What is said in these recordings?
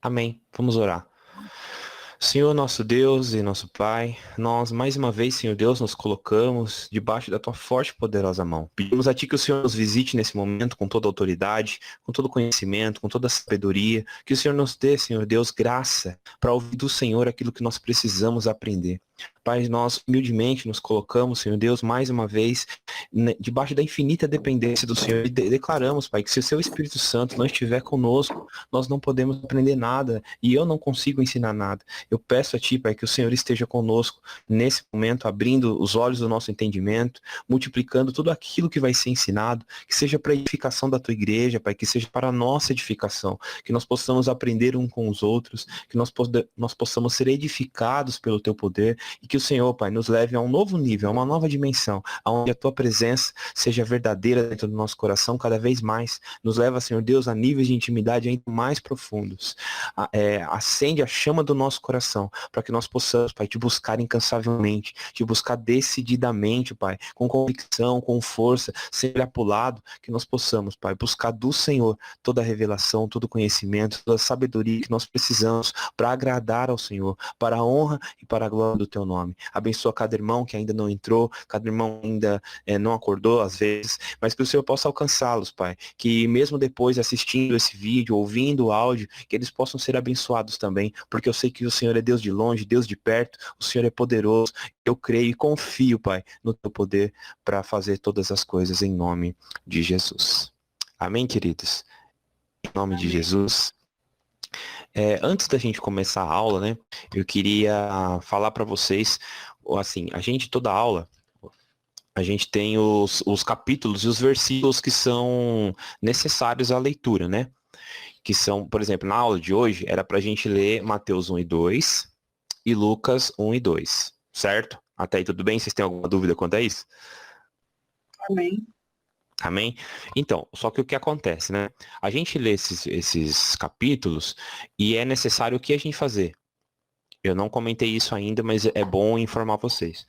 Amém. Vamos orar. Senhor, nosso Deus e nosso Pai, nós mais uma vez, Senhor Deus, nos colocamos debaixo da tua forte e poderosa mão. Pedimos a ti que o Senhor nos visite nesse momento com toda a autoridade, com todo o conhecimento, com toda a sabedoria, que o Senhor nos dê, Senhor Deus, graça para ouvir do Senhor aquilo que nós precisamos aprender. Pai, nós humildemente nos colocamos, Senhor Deus, mais uma vez, debaixo da infinita dependência do Senhor e declaramos, Pai, que se o seu Espírito Santo não estiver conosco, nós não podemos aprender nada e eu não consigo ensinar nada. Eu peço a Ti, Pai, que o Senhor esteja conosco nesse momento, abrindo os olhos do nosso entendimento, multiplicando tudo aquilo que vai ser ensinado, que seja para a edificação da Tua igreja, Pai, que seja para a nossa edificação, que nós possamos aprender um com os outros, que nós possamos ser edificados pelo Teu poder e que o Senhor, Pai, nos leve a um novo nível, a uma nova dimensão, onde a Tua presença seja verdadeira dentro do nosso coração cada vez mais. Nos leva, Senhor Deus, a níveis de intimidade ainda mais profundos. Acende a chama do nosso coração, para que nós possamos, Pai, te buscar incansavelmente, te buscar decididamente, Pai, com convicção, com força, sempre apulado, que nós possamos, Pai, buscar do Senhor toda a revelação, todo o conhecimento, toda a sabedoria que nós precisamos para agradar ao Senhor, para a honra e para a glória do Teu nome. Abençoa cada irmão que ainda não entrou, cada irmão ainda não acordou às vezes, mas que o Senhor possa alcançá-los, Pai, que mesmo depois assistindo esse vídeo, ouvindo o áudio, que eles possam ser abençoados também, porque eu sei que o Senhor é Deus de longe, Deus de perto, o Senhor é poderoso, eu creio e confio, Pai, no Teu poder para fazer todas as coisas em nome de Jesus. Amém, queridos? Em nome de Jesus. Antes da gente começar a aula, né, eu queria falar para vocês, assim, toda aula, a gente tem os capítulos e os versículos que são necessários à leitura, né? Que são, por exemplo, na aula de hoje, era para a gente ler Mateus 1 e 2 e Lucas 1 e 2, certo? Até aí tudo bem? Vocês têm alguma dúvida quanto a isso? Amém. Amém? Então, só que o que acontece, né? A gente lê esses capítulos e é necessário o que a gente fazer? Eu não comentei isso ainda, mas é bom informar vocês.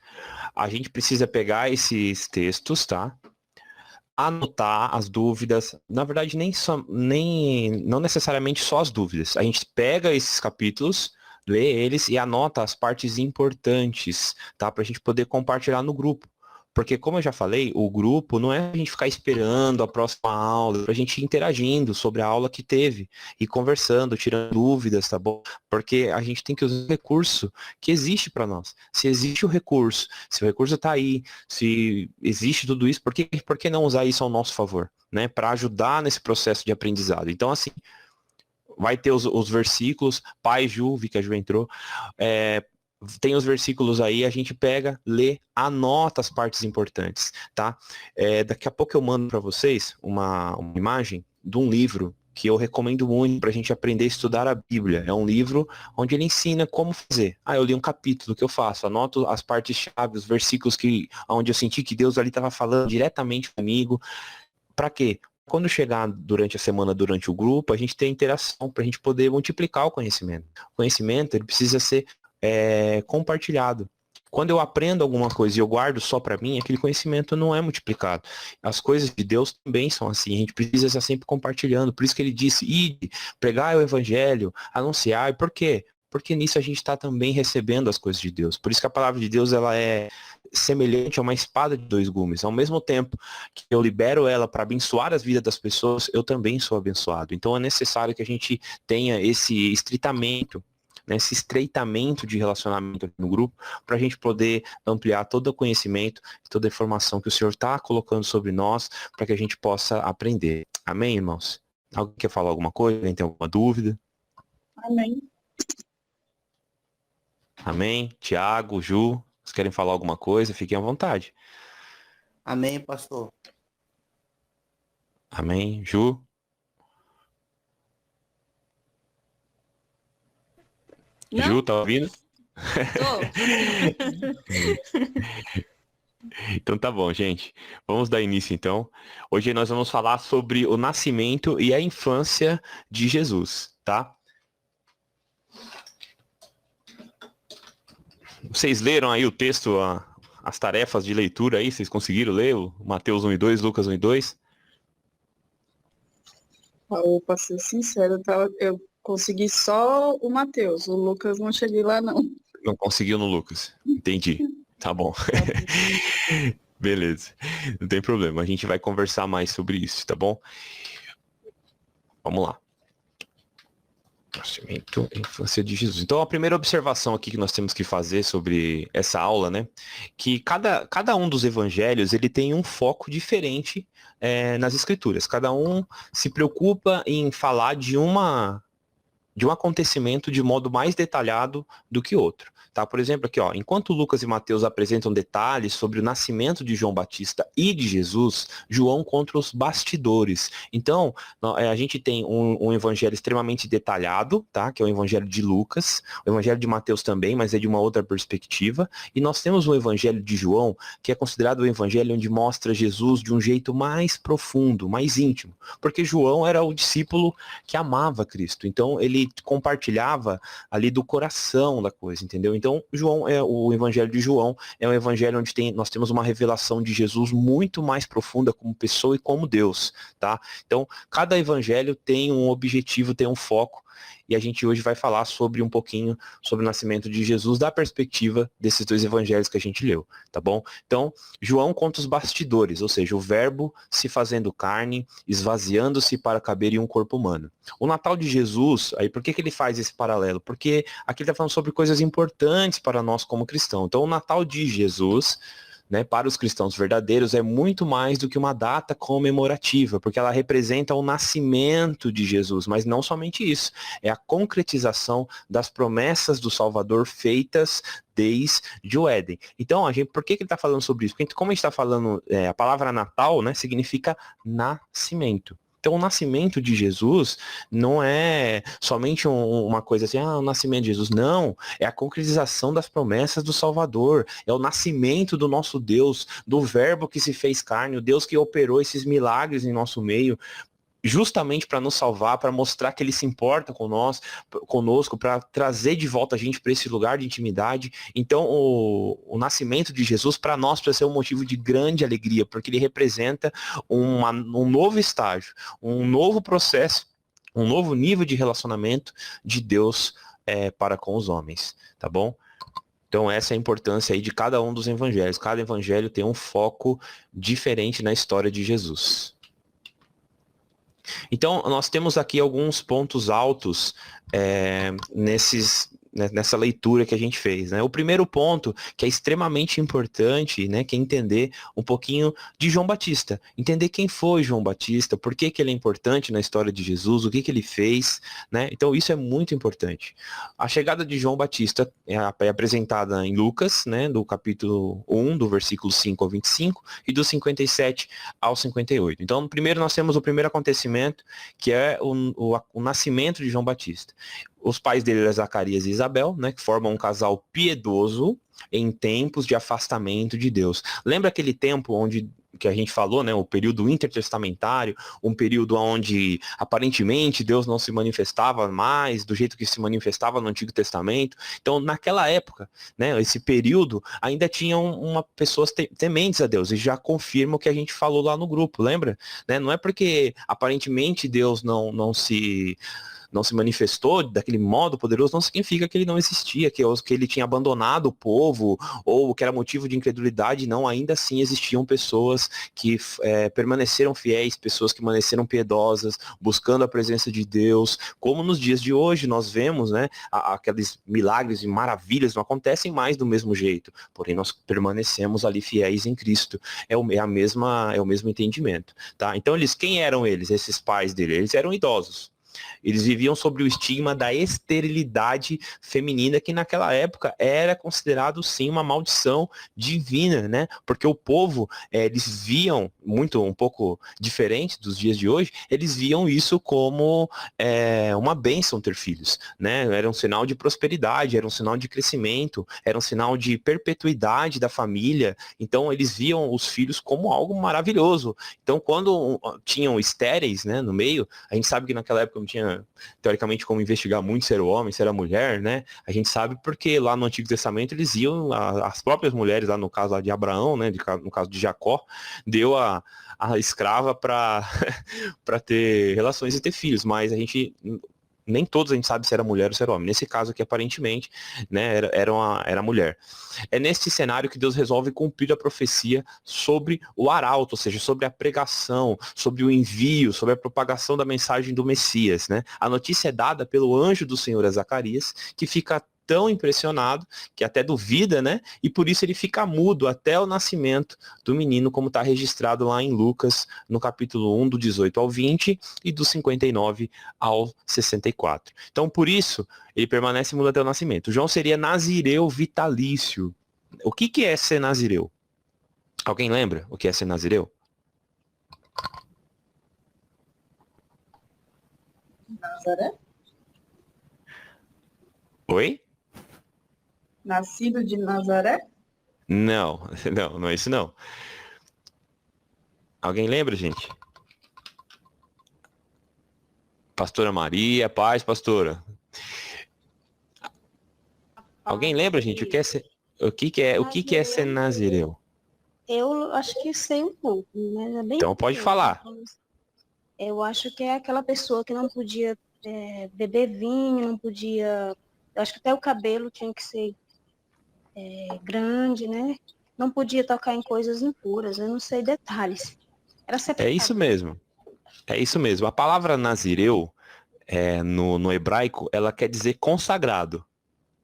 A gente precisa pegar esses textos, tá? Anotar as dúvidas. Na verdade, não necessariamente só as dúvidas. A gente pega esses capítulos, lê eles e anota as partes importantes, tá? Pra gente poder compartilhar no grupo. Porque, como eu já falei, o grupo não é a gente ficar esperando a próxima aula, é pra gente ir interagindo sobre a aula que teve e conversando, tirando dúvidas, tá bom? Porque a gente tem que usar o recurso que existe para nós. Se existe o recurso, se o recurso está aí, se existe tudo isso, por que não usar isso ao nosso favor, né? Para ajudar nesse processo de aprendizado. Então, assim, vai ter os versículos, Pai, Ju, vi que a Ju entrou, tem os versículos aí, a gente pega, lê, anota as partes importantes, tá? Daqui a pouco eu mando para vocês uma imagem de um livro que eu recomendo muito para a gente aprender a estudar a Bíblia. É um livro onde ele ensina como fazer. Eu li um capítulo, o que eu faço? Anoto as partes-chave, os versículos onde eu senti que Deus ali estava falando diretamente comigo. Para quê? Quando chegar durante a semana, durante o grupo, a gente tem interação para a gente poder multiplicar o conhecimento. O conhecimento ele precisa ser compartilhado. Quando eu aprendo alguma coisa e eu guardo só para mim, aquele conhecimento não é multiplicado. As coisas de Deus também são assim. A gente precisa estar sempre compartilhando. Por isso que ele disse, ide, pregai o evangelho, anunciar. Por quê? Porque nisso a gente está também recebendo as coisas de Deus. Por isso que a palavra de Deus ela é semelhante a uma espada de dois gumes. Ao mesmo tempo que eu libero ela para abençoar as vidas das pessoas, eu também sou abençoado. Então é necessário que a gente tenha esse estreitamento, né, esse estreitamento de relacionamento no grupo, para a gente poder ampliar todo o conhecimento, toda a informação que o Senhor está colocando sobre nós, para que a gente possa aprender. Amém, irmãos? Alguém quer falar alguma coisa? Alguém tem alguma dúvida? Amém. Amém? Tiago, Ju, vocês querem falar alguma coisa? Fiquem à vontade. Amém, pastor. Amém? Ju? Não? Ju, tá ouvindo? Então tá bom, gente. Vamos dar início então. Hoje nós vamos falar sobre o nascimento e a infância de Jesus, tá? Vocês leram aí o texto, as tarefas de leitura aí? Vocês conseguiram ler o Mateus 1 e 2, Lucas 1 e 2? Pra ser sincero, Consegui só o Mateus. O Lucas não cheguei lá, não. Não conseguiu no Lucas. Entendi. Tá bom. Beleza. Não tem problema. A gente vai conversar mais sobre isso, tá bom? Vamos lá. Nascimento e infância de Jesus. Então, a primeira observação aqui que nós temos que fazer sobre essa aula, né? Que cada um dos evangelhos, ele tem um foco diferente nas escrituras. Cada um se preocupa em falar de um acontecimento de modo mais detalhado do que outro. Tá? Por exemplo, aqui, ó, enquanto Lucas e Mateus apresentam detalhes sobre o nascimento de João Batista e de Jesus, João conta os bastidores. Então, a gente tem um evangelho extremamente detalhado, tá? Que é o evangelho de Lucas, o evangelho de Mateus também, mas é de uma outra perspectiva, e nós temos o evangelho de João, que é considerado o evangelho onde mostra Jesus de um jeito mais profundo, mais íntimo, porque João era o discípulo que amava Cristo, então ele compartilhava ali do coração da coisa, entendeu? Então, o evangelho de João é um evangelho onde nós temos uma revelação de Jesus muito mais profunda como pessoa e como Deus, tá? Então, cada evangelho tem um objetivo, tem um foco, e a gente hoje vai falar um pouquinho sobre o nascimento de Jesus da perspectiva desses dois evangelhos que a gente leu, tá bom? Então, João conta os bastidores, ou seja, o verbo se fazendo carne, esvaziando-se para caber em um corpo humano. O Natal de Jesus, aí por que ele faz esse paralelo? Porque aqui ele está falando sobre coisas importantes para nós como cristãos. Então, o Natal de Jesus, né, para os cristãos verdadeiros, é muito mais do que uma data comemorativa, porque ela representa o nascimento de Jesus, mas não somente isso, é a concretização das promessas do Salvador feitas desde o Éden. Então, por que ele está falando sobre isso? Porque como a gente está falando, a palavra Natal, né, significa nascimento. Então, o nascimento de Jesus não é somente uma coisa assim, o nascimento de Jesus. Não, é a concretização das promessas do Salvador. É o nascimento do nosso Deus, do verbo que se fez carne, o Deus que operou esses milagres em nosso meio, justamente para nos salvar, para mostrar que ele se importa conosco, para trazer de volta a gente para esse lugar de intimidade. Então, o nascimento de Jesus, para nós, precisa ser um motivo de grande alegria, porque ele representa um novo estágio, um novo processo, um novo nível de relacionamento de Deus para com os homens, tá bom? Então, essa é a importância aí de cada um dos evangelhos. Cada evangelho tem um foco diferente na história de Jesus. Então, nós temos aqui alguns pontos altos nessa leitura que a gente fez, né? O primeiro ponto, que é extremamente importante, né, que é entender um pouquinho de João Batista. Entender quem foi João Batista, por que ele é importante na história de Jesus, o que ele fez, né? Então, isso é muito importante. A chegada de João Batista é apresentada em Lucas, né, do capítulo 1, do versículo 5 ao 25, e do 57 ao 58. Então, primeiro nós temos o primeiro acontecimento, que é o nascimento de João Batista. Os pais dele eram Zacarias e Isabel, né, que formam um casal piedoso em tempos de afastamento de Deus. Lembra aquele tempo que a gente falou, né, o período intertestamentário, um período onde aparentemente Deus não se manifestava mais do jeito que se manifestava no Antigo Testamento? Então, naquela época, né, esse período, ainda tinham pessoas tementes a Deus, e já confirma o que a gente falou lá no grupo, lembra? Né, não é porque aparentemente Deus não se manifestou daquele modo poderoso, não significa que ele não existia, que ele tinha abandonado o povo, ou que era motivo de incredulidade. Não, ainda assim existiam pessoas que permaneceram fiéis, pessoas que permaneceram piedosas, buscando a presença de Deus, como nos dias de hoje nós vemos, né, aqueles milagres e maravilhas não acontecem mais do mesmo jeito, porém nós permanecemos ali fiéis em Cristo. É o mesmo entendimento, tá? Então quem eram eles, esses pais dele? Eles eram idosos. Eles viviam sob o estigma da esterilidade feminina, que naquela época era considerado sim uma maldição divina, né? Porque o povo, eles viam, um pouco diferente dos dias de hoje, eles viam isso como uma bênção ter filhos, né? Era um sinal de prosperidade, era um sinal de crescimento, era um sinal de perpetuidade da família. Então eles viam os filhos como algo maravilhoso. Então quando tinham estéreis, né, no meio, a gente sabe que naquela época não tinha, teoricamente, como investigar muito se era homem, se era mulher, né? A gente sabe porque lá no Antigo Testamento eles iam, as próprias mulheres, lá no caso lá de Abraão, né? No caso de Jacó, deu a escrava para ter relações e ter filhos, mas a gente Nem todos a gente sabe se era mulher ou se era homem. Nesse caso aqui, aparentemente, né, era mulher. É nesse cenário que Deus resolve cumprir a profecia sobre o arauto, ou seja, sobre a pregação, sobre o envio, sobre a propagação da mensagem do Messias, né? A notícia é dada pelo anjo do Senhor a Zacarias, que fica tão impressionado que até duvida, né? E por isso ele fica mudo até o nascimento do menino, como está registrado lá em Lucas, no capítulo 1, do 18 ao 20 e do 59 ao 64. Então, por isso, ele permanece mudo até o nascimento. João seria nazireu vitalício. O que é ser nazireu? Alguém lembra o que é ser nazireu? Nazaré? Oi? Nascido de Nazaré? Não, não é isso não. Alguém lembra, gente? Pastora Maria, paz, pastora. Alguém lembra, gente, o que é ser nazireu? Eu acho que sei um pouco, mas é bem Então pode pouco. falar. Eu acho que é aquela pessoa que não podia beber vinho, não podia. Eu acho que até o cabelo tinha que ser grande, né? Não podia tocar em coisas impuras, eu não sei detalhes. Era É isso separado. mesmo. É isso mesmo. A palavra nazireu, no hebraico, ela quer dizer consagrado.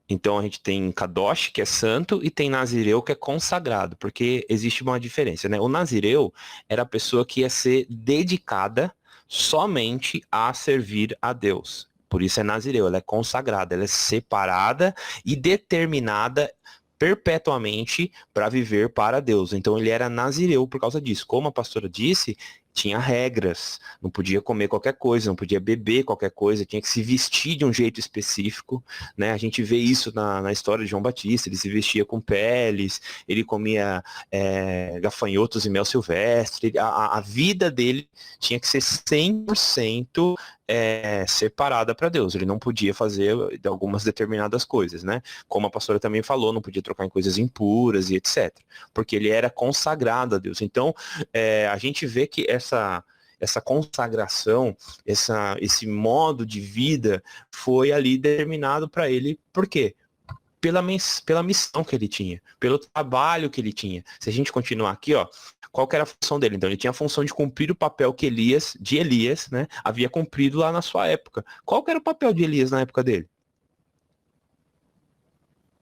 Então a gente tem Kadosh, que é santo, e tem Nazireu, que é consagrado, porque existe uma diferença, né? O Nazireu era a pessoa que ia ser dedicada somente a servir a Deus. Por isso é Nazireu, ela é consagrada, ela é separada e determinada perpetuamente para viver para Deus. Então ele era Nazireu por causa disso. Como a pastora disse, tinha regras, não podia comer qualquer coisa, não podia beber qualquer coisa, tinha que se vestir de um jeito específico, né? A gente vê isso na história de João Batista, ele se vestia com peles, ele comia gafanhotos e mel silvestre, a vida dele tinha que ser 100% separada para Deus, ele não podia fazer algumas determinadas coisas, né? Como a pastora também falou, não podia trocar em coisas impuras e etc, porque ele era consagrado a Deus. Então, a gente vê que essa consagração, esse modo de vida foi ali determinado para ele. Por quê? Pela missão que ele tinha, pelo trabalho que ele tinha. Se a gente continuar aqui, ó, qual que era a função dele? Então, ele tinha a função de cumprir o papel que Elias, né, havia cumprido lá na sua época. Qual que era o papel de Elias na época dele?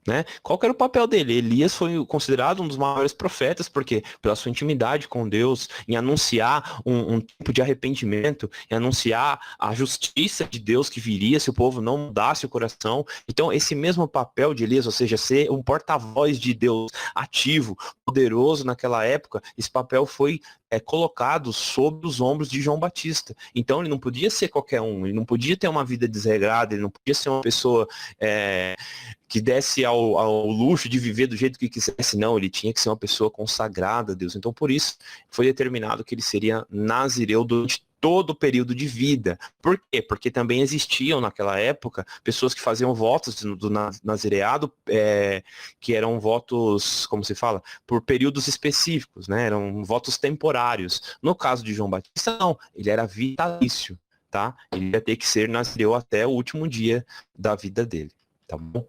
Né? Qual que era o papel dele? Elias foi considerado um dos maiores profetas, porque pela sua intimidade com Deus, em anunciar um tempo de arrependimento, em anunciar a justiça de Deus que viria se o povo não mudasse o coração. Então, esse mesmo papel de Elias, ou seja, ser um porta-voz de Deus ativo, poderoso naquela época, esse papel foi colocado sobre os ombros de João Batista. Então, ele não podia ser qualquer um, ele não podia ter uma vida desregrada, ele não podia ser uma pessoa que desse ao luxo de viver do jeito que quisesse, não, ele tinha que ser uma pessoa consagrada a Deus. Então, por isso, foi determinado que ele seria nazireu durante todo o período de vida. Por quê? Porque também existiam naquela época pessoas que faziam votos do nazireado, que eram votos, como se fala, por períodos específicos, né? Eram votos temporários. No caso de João Batista, não, ele era vitalício, tá? Ele ia ter que ser nazireu até o último dia da vida dele, tá bom?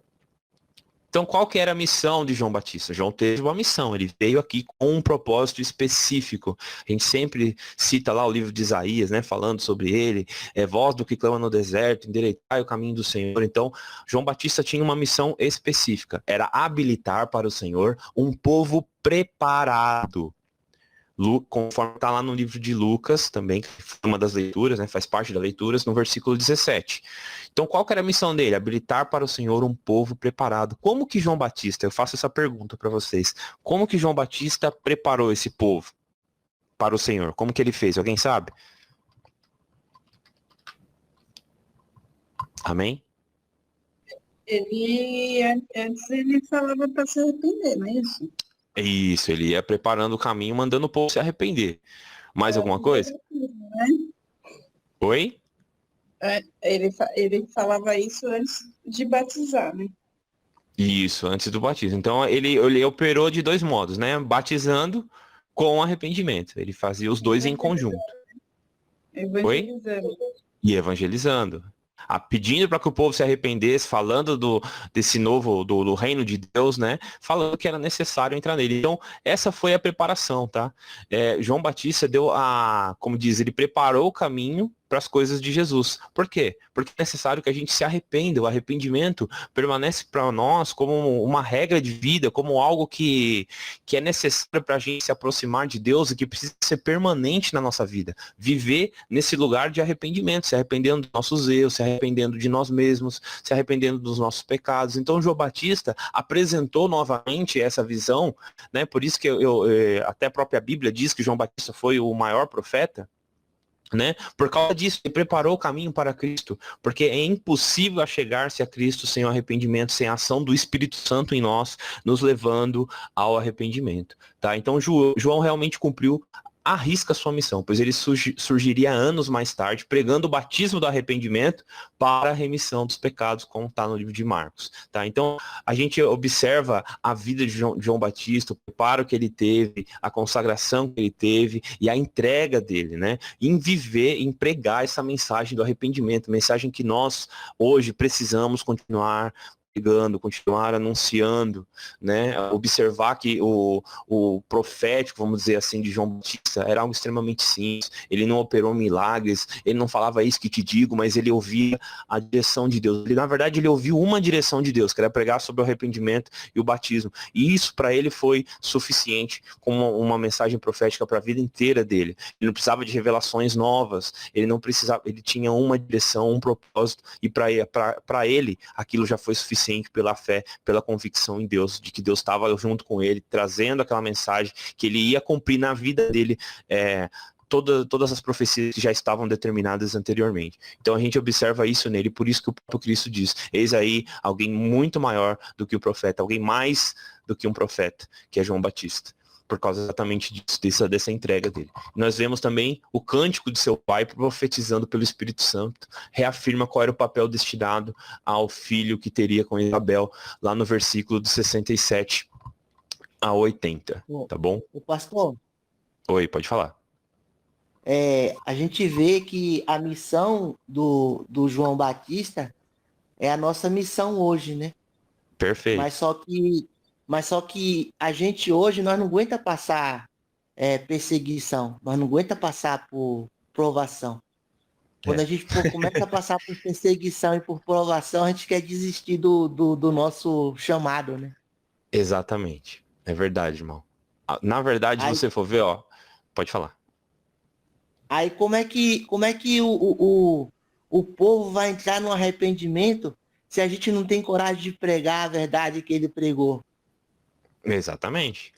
Então, qual que era a missão de João Batista? João teve uma missão, ele veio aqui com um propósito específico. A gente sempre cita lá o livro de Isaías, né, falando sobre ele, voz do que clama no deserto, endireitai o caminho do Senhor. Então, João Batista tinha uma missão específica, era habilitar para o Senhor um povo preparado. Conforme está lá no livro de Lucas, também, que foi uma das leituras, né, faz parte das leituras, no versículo 17. Então, qual que era a missão dele? Habilitar para o Senhor um povo preparado. Como que João Batista, eu faço essa pergunta para vocês, como que João Batista preparou esse povo para o Senhor? Como que ele fez? Alguém sabe? Amém? Antes ele falava para se arrepender, não é isso? Isso, ele ia preparando o caminho, mandando o povo se arrepender. Mais alguma coisa? Né? Oi? Ele falava isso antes de batizar, né? Isso, antes do batismo. Então ele operou de dois modos, né? Batizando com arrependimento. Ele fazia os dois em conjunto. Oi? Evangelizando. E evangelizando. pedindo para que o povo se arrependesse, falando desse novo, do reino de Deus, né? Falando que era necessário entrar nele. Então, essa foi a preparação, tá? João Batista como diz, ele preparou o caminho para as coisas de Jesus. Por quê? Porque é necessário que a gente se arrependa. O arrependimento permanece para nós como uma regra de vida, como algo que é necessário para a gente se aproximar de Deus e que precisa ser permanente na nossa vida. Viver nesse lugar de arrependimento, se arrependendo dos nossos erros, se arrependendo de nós mesmos, se arrependendo dos nossos pecados. Então, João Batista apresentou novamente essa visão, né? Por isso que até a própria Bíblia diz que João Batista foi o maior profeta, né? Por causa disso, ele preparou o caminho para Cristo, porque é impossível chegar-se a Cristo sem o arrependimento, sem a ação do Espírito Santo em nós, nos levando ao arrependimento, tá? Então, João realmente cumpriu à risca sua missão, pois ele surgiria anos mais tarde, pregando o batismo do arrependimento para a remissão dos pecados, como está no livro de Marcos, tá? Então, a gente observa a vida de João Batista, o preparo que ele teve, a consagração que ele teve e a entrega dele, né? Em viver, em pregar essa mensagem do arrependimento, mensagem que nós hoje precisamos continuar pregando, continuar anunciando, né? Observar que o profético, vamos dizer assim, de João Batista era algo extremamente simples. Ele não operou milagres, ele não falava isso que te digo, mas ele ouvia a direção de Deus. Na verdade, ele ouviu uma direção de Deus, que era pregar sobre o arrependimento e o batismo. E isso para ele foi suficiente como uma mensagem profética para a vida inteira dele. Ele não precisava de revelações novas, ele não precisava, ele tinha uma direção, um propósito, e para ele aquilo já foi suficiente pela fé, pela convicção em Deus, de que Deus estava junto com ele, trazendo aquela mensagem que ele ia cumprir na vida dele, todas as profecias que já estavam determinadas anteriormente. Então a gente observa isso nele, por isso que o próprio Cristo diz, eis aí alguém muito maior do que o profeta, alguém mais do que um profeta, que é João Batista, por causa exatamente disso, dessa entrega dele. Nós vemos também o cântico de seu pai profetizando pelo Espírito Santo, reafirma qual era o papel destinado ao filho que teria com Isabel, lá no versículo de 67 a 80, tá bom? O pastor, Oi, pode falar. a gente vê que a missão do João Batista é a nossa missão hoje, né? Perfeito. Mas só que a gente hoje, nós não aguenta passar perseguição, nós não aguenta passar por provação. Quando a gente começa a passar por perseguição e por provação, a gente quer desistir do nosso chamado, né? Exatamente. É verdade, irmão. Na verdade, se você for ver, pode falar. Aí como é que o povo vai entrar no arrependimento se a gente não tem coragem de pregar a verdade que ele pregou? Exatamente.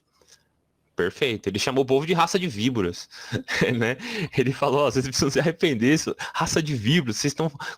Perfeito. Ele chamou o povo de raça de víboras, né? Ele falou, vocês precisam se arrepender, raça de víboras,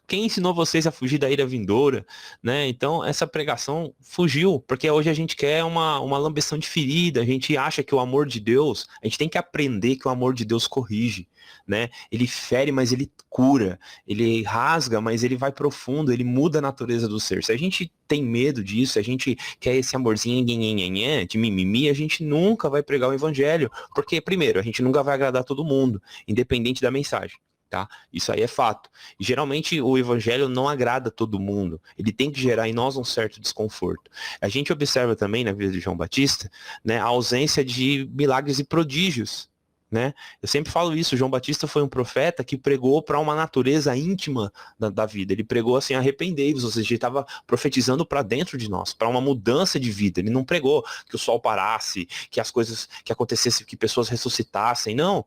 quem ensinou vocês a fugir da ira vindoura, né? Então, essa pregação fugiu, porque hoje a gente quer uma lambeção de ferida, a gente acha que o amor de Deus, a gente tem que aprender que o amor de Deus corrige, né? Ele fere, mas ele cura, ele rasga, mas ele vai profundo, ele muda a natureza do ser. Se a gente tem medo disso, se a gente quer esse amorzinho de mimimi, a gente nunca vai pregar o evangelho, porque primeiro, a gente nunca vai agradar todo mundo, independente da mensagem. Tá? Isso aí é fato. E, geralmente o evangelho não agrada todo mundo. Ele tem que gerar em nós um certo desconforto. A gente observa também na vida de João Batista, né, a ausência de milagres e prodígios. Né? Eu sempre falo isso, João Batista foi um profeta que pregou para uma natureza íntima da vida. Ele pregou assim, arrependei-vos, ou seja, ele estava profetizando para dentro de nós, para uma mudança de vida. Ele não pregou que o sol parasse, que as coisas que acontecessem, que pessoas ressuscitassem. Não,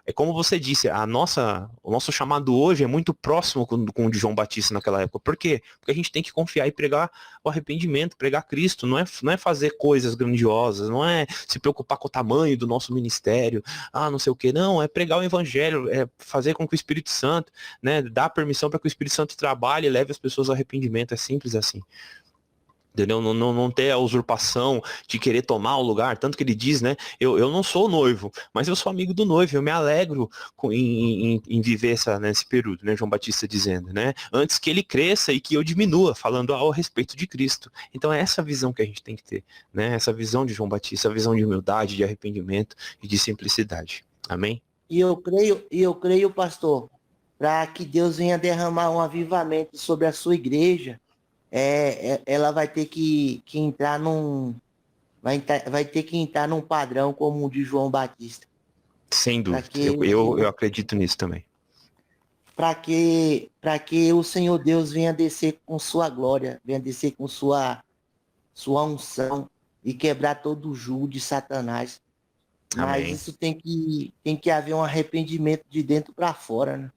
é como você disse, o nosso chamado hoje é muito próximo com o de João Batista naquela época. Por quê? Porque a gente tem que confiar e pregar o arrependimento, pregar Cristo. Não é fazer coisas grandiosas, não é se preocupar com o tamanho do nosso ministério, não sei o que, não, é pregar o evangelho, é fazer com que o Espírito Santo, né, dar permissão para que o Espírito Santo trabalhe e leve as pessoas ao arrependimento, é simples assim. Entendeu? Não ter a usurpação de querer tomar o lugar, tanto que ele diz, né, eu não sou noivo, mas eu sou amigo do noivo, eu me alegro em viver nesse período, né, João Batista dizendo, né, antes que ele cresça e que eu diminua, falando ao respeito de Cristo. Então é essa visão que a gente tem que ter, né, essa visão de João Batista, a visão de humildade, de arrependimento e de simplicidade. Amém? E eu creio, pastor, para que Deus venha derramar um avivamento sobre a sua igreja, ela vai ter que entrar vai ter que entrar num padrão como o de João Batista. Sem Para dúvida. que, Eu acredito nisso também. para que o Senhor Deus venha descer com sua glória, venha descer com sua unção e quebrar todo o jugo de Satanás. Mas Amém. isso tem que haver um arrependimento de dentro para fora, né?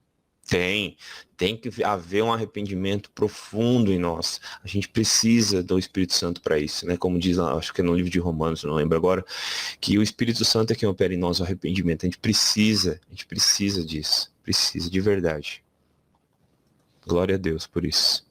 Tem que haver um arrependimento profundo em nós. A gente precisa do Espírito Santo para isso, né? Como diz, acho que é no livro de Romanos, não lembro agora, que o Espírito Santo é quem opera em nós o arrependimento. A gente precisa disso. Precisa, de verdade. Glória a Deus por isso.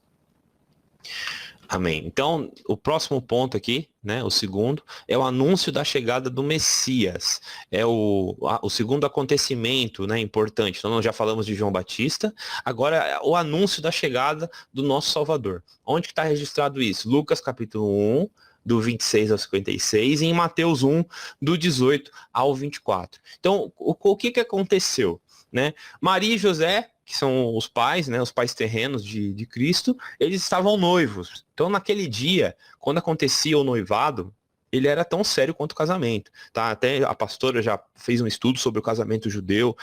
Amém. Então, o próximo ponto aqui, né, o segundo, é o anúncio da chegada do Messias. É o segundo acontecimento, né, importante. Então, nós já falamos de João Batista, agora é o anúncio da chegada do nosso Salvador. Onde que está registrado isso? Lucas capítulo 1, do 26 ao 56, e em Mateus 1, do 18 ao 24. Então, o que aconteceu? Né? Maria e José, que são os pais, né, os pais terrenos de Cristo, eles estavam noivos. Então, naquele dia, quando acontecia o noivado, ele era tão sério quanto o casamento, tá? Até a pastora já fez um estudo sobre o casamento judeu,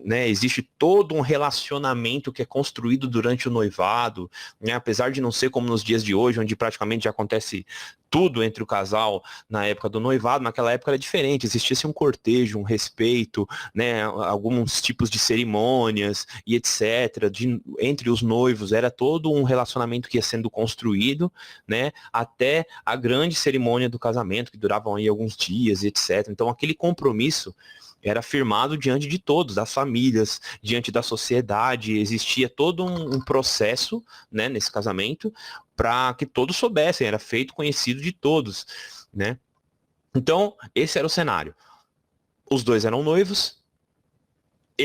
né? Existe todo um relacionamento que é construído durante o noivado, né? Apesar de não ser como nos dias de hoje, onde praticamente já acontece tudo entre o casal na época do noivado, naquela época era diferente, existia um cortejo, um respeito, né? Alguns tipos de cerimônias e etc. Entre os noivos, era todo um relacionamento que ia sendo construído, né? Até a grande cerimônia do casamento, que duravam aí alguns dias e etc. Então aquele compromisso era firmado diante de todos, das famílias, diante da sociedade, existia todo um processo, né, nesse casamento, para que todos soubessem, era feito conhecido de todos, né? Então, esse era o cenário. Os dois eram noivos,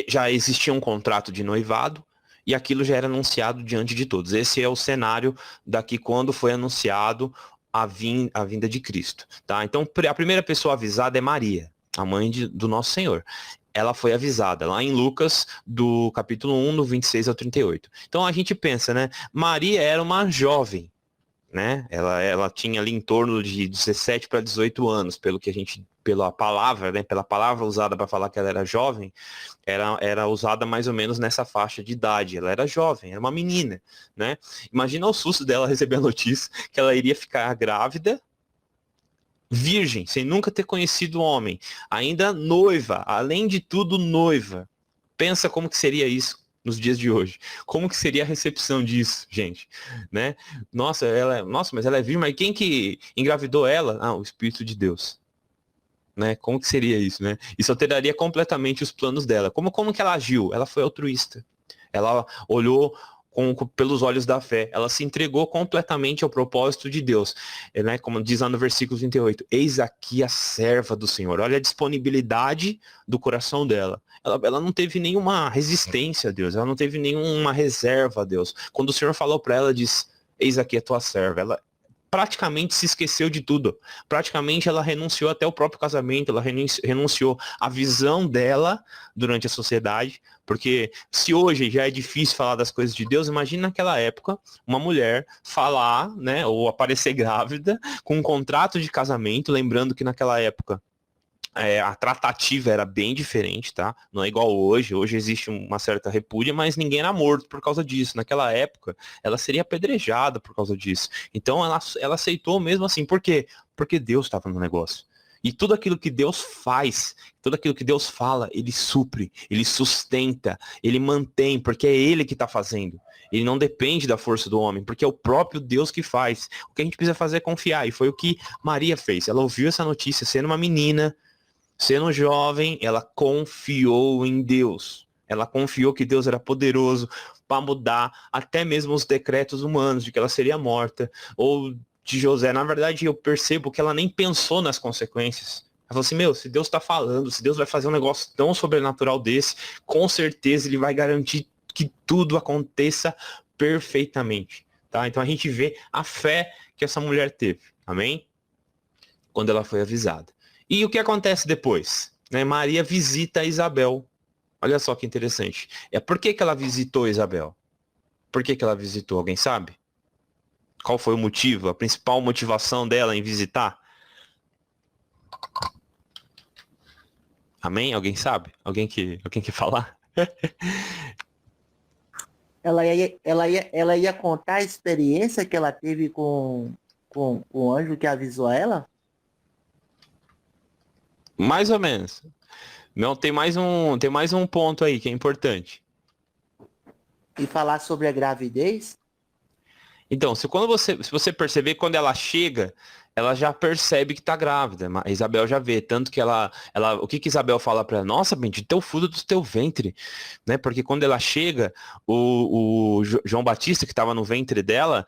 já existia um contrato de noivado, e aquilo já era anunciado diante de todos. Esse é o cenário daqui quando foi anunciado a vinda de Cristo, tá? Então, a primeira pessoa avisada é Maria, a mãe do nosso Senhor. Ela foi avisada lá em Lucas, do capítulo 1, do 26 ao 38. Então a gente pensa, né? Maria era uma jovem, né? Ela tinha ali em torno de 17 para 18 anos, pela palavra, né? Pela palavra usada para falar que ela era jovem, era usada mais ou menos nessa faixa de idade. Ela era jovem, era uma menina, né? Imagina o susto dela receber a notícia que ela iria ficar grávida, virgem, sem nunca ter conhecido o homem, ainda noiva, além de tudo noiva. Pensa como que seria isso nos dias de hoje. Como que seria a recepção disso, gente, né? Nossa, mas ela é virgem, mas quem que engravidou ela? Ah, o Espírito de Deus. Né? Como que seria isso, né? Isso alteraria completamente os planos dela. Como que ela agiu? Ela foi altruísta. Ela olhou pelos olhos da fé. Ela se entregou completamente ao propósito de Deus. Né? Como diz lá no versículo 38, eis aqui a serva do Senhor. Olha a disponibilidade do coração dela. Ela não teve nenhuma resistência a Deus. Ela não teve nenhuma reserva a Deus. Quando o Senhor falou para ela, diz, eis aqui a tua serva. Ela praticamente se esqueceu de tudo. Praticamente ela renunciou até o próprio casamento, ela renunciou à visão dela durante a sociedade, porque se hoje já é difícil falar das coisas de Deus, imagina naquela época uma mulher falar, né, ou aparecer grávida com um contrato de casamento, lembrando que naquela época a tratativa era bem diferente, tá? Não é igual hoje. Hoje existe uma certa repúdia, mas ninguém era morto por causa disso. Naquela época, ela seria apedrejada por causa disso. Então, ela aceitou mesmo assim. Por quê? Porque Deus estava no negócio. E tudo aquilo que Deus faz, tudo aquilo que Deus fala, Ele supre, Ele sustenta, Ele mantém, porque é Ele que está fazendo. Ele não depende da força do homem, porque é o próprio Deus que faz. O que a gente precisa fazer é confiar. E foi o que Maria fez. Ela ouviu essa notícia sendo uma menina, sendo jovem, ela confiou em Deus. Ela confiou que Deus era poderoso para mudar até mesmo os decretos humanos de que ela seria morta. Ou de José. Na verdade, eu percebo que ela nem pensou nas consequências. Ela falou assim, se Deus está falando, se Deus vai fazer um negócio tão sobrenatural desse, com certeza Ele vai garantir que tudo aconteça perfeitamente. Tá? Então a gente vê a fé que essa mulher teve. Amém? Quando ela foi avisada. E o que acontece depois? Né? Maria visita Isabel. Olha só que interessante. Por que que ela visitou Isabel? Por que que ela visitou? Alguém sabe? Qual foi o motivo, a principal motivação dela em visitar? Amém? Alguém sabe? Alguém que falar? Ela ia contar a experiência que ela teve com o anjo que avisou ela? Mais ou menos. Não, tem mais um ponto aí que é importante. E falar sobre a gravidez? Então, se você perceber, quando ela chega, ela já percebe que tá grávida. A Isabel já vê, tanto que o que Isabel fala para ela? Nossa, bendito é o fruto do teu ventre, né? Porque quando ela chega, o João Batista, que estava no ventre dela,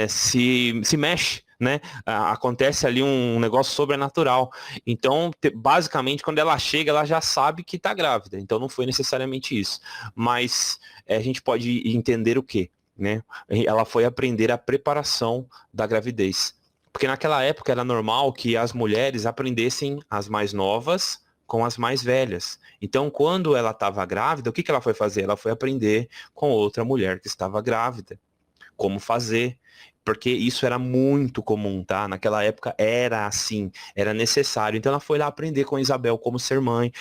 se mexe, né? Acontece ali um negócio sobrenatural. Então, basicamente, quando ela chega, ela já sabe que tá grávida. Então, não foi necessariamente isso. Mas a gente pode entender o quê? Né? Ela foi aprender a preparação da gravidez. Porque naquela época era normal que as mulheres aprendessem as mais novas com as mais velhas. Então, quando ela estava grávida, o que ela foi fazer? Ela foi aprender com outra mulher que estava grávida. Como fazer. Porque isso era muito comum, tá? Naquela época era assim, era necessário. Então ela foi lá aprender com Isabel como ser mãe,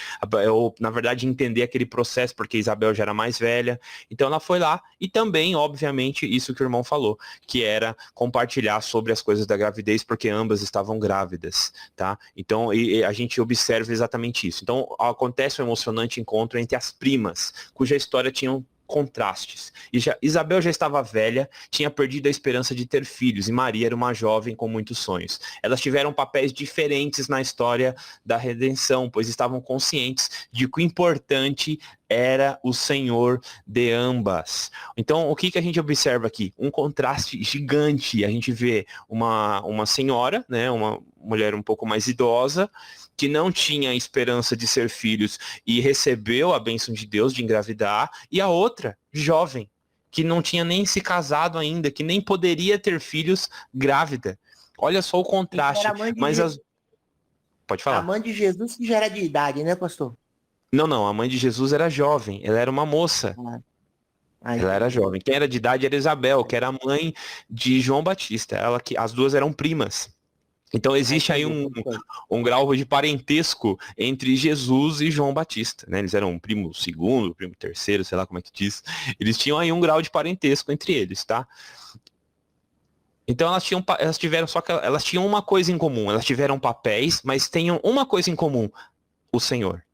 ou, na verdade, entender aquele processo, porque Isabel já era mais velha. Então ela foi lá e também, obviamente, isso que o irmão falou, que era compartilhar sobre as coisas da gravidez, porque ambas estavam grávidas, tá? Então a gente observa exatamente isso. Então acontece um emocionante encontro entre as primas, cuja história tinham contrastes. Isabel já estava velha, tinha perdido a esperança de ter filhos, e Maria era uma jovem com muitos sonhos. Elas tiveram papéis diferentes na história da redenção, pois estavam conscientes de que o importante era o Senhor de ambas. Então, o que a gente observa aqui? Um contraste gigante. A gente vê uma senhora, né, uma mulher um pouco mais idosa, que não tinha esperança de ser filhos e recebeu a bênção de Deus de engravidar, e a outra, jovem, que não tinha nem se casado ainda, que nem poderia ter filhos grávida. Olha só o contraste. Pode falar. A mãe de Jesus que já era de idade, né, pastor? Não, a mãe de Jesus era jovem, ela era uma moça. Ela era jovem. Quem era de idade era Isabel, que era a mãe de João Batista. As duas eram primas. Então existe aí um grau de parentesco entre Jesus e João Batista, né? Eles eram primo segundo, primo terceiro, sei lá como é que diz. Eles tinham aí um grau de parentesco entre eles, tá? Então elas tinham uma coisa em comum, elas tiveram papéis, mas tinham uma coisa em comum: o Senhor.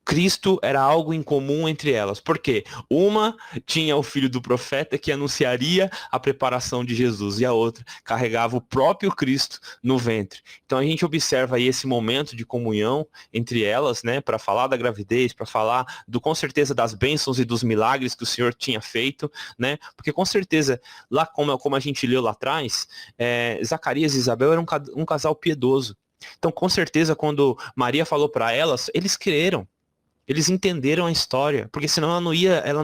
Cristo era algo em comum entre elas. Por quê? Uma tinha o filho do profeta que anunciaria a preparação de Jesus, e a outra carregava o próprio Cristo no ventre. Então a gente observa aí esse momento de comunhão entre elas, né, para falar da gravidez, para falar com certeza das bênçãos e dos milagres que o Senhor tinha feito, né? Porque com certeza, lá como a gente leu lá atrás, Zacarias e Isabel eram um casal piedoso. Então com certeza quando Maria falou para elas, eles creram. Eles entenderam a história, porque senão ela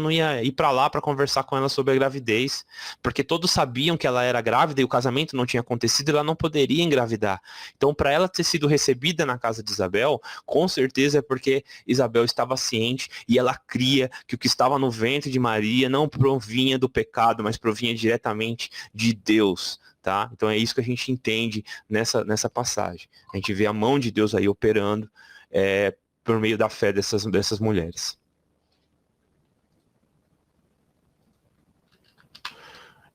não ia ir para lá para conversar com ela sobre a gravidez, porque todos sabiam que ela era grávida e o casamento não tinha acontecido e ela não poderia engravidar. Então, para ela ter sido recebida na casa de Isabel, com certeza é porque Isabel estava ciente e ela cria que o que estava no ventre de Maria não provinha do pecado, mas provinha diretamente de Deus. Tá? Então é isso que a gente entende nessa passagem. A gente vê a mão de Deus aí operando por meio da fé dessas mulheres.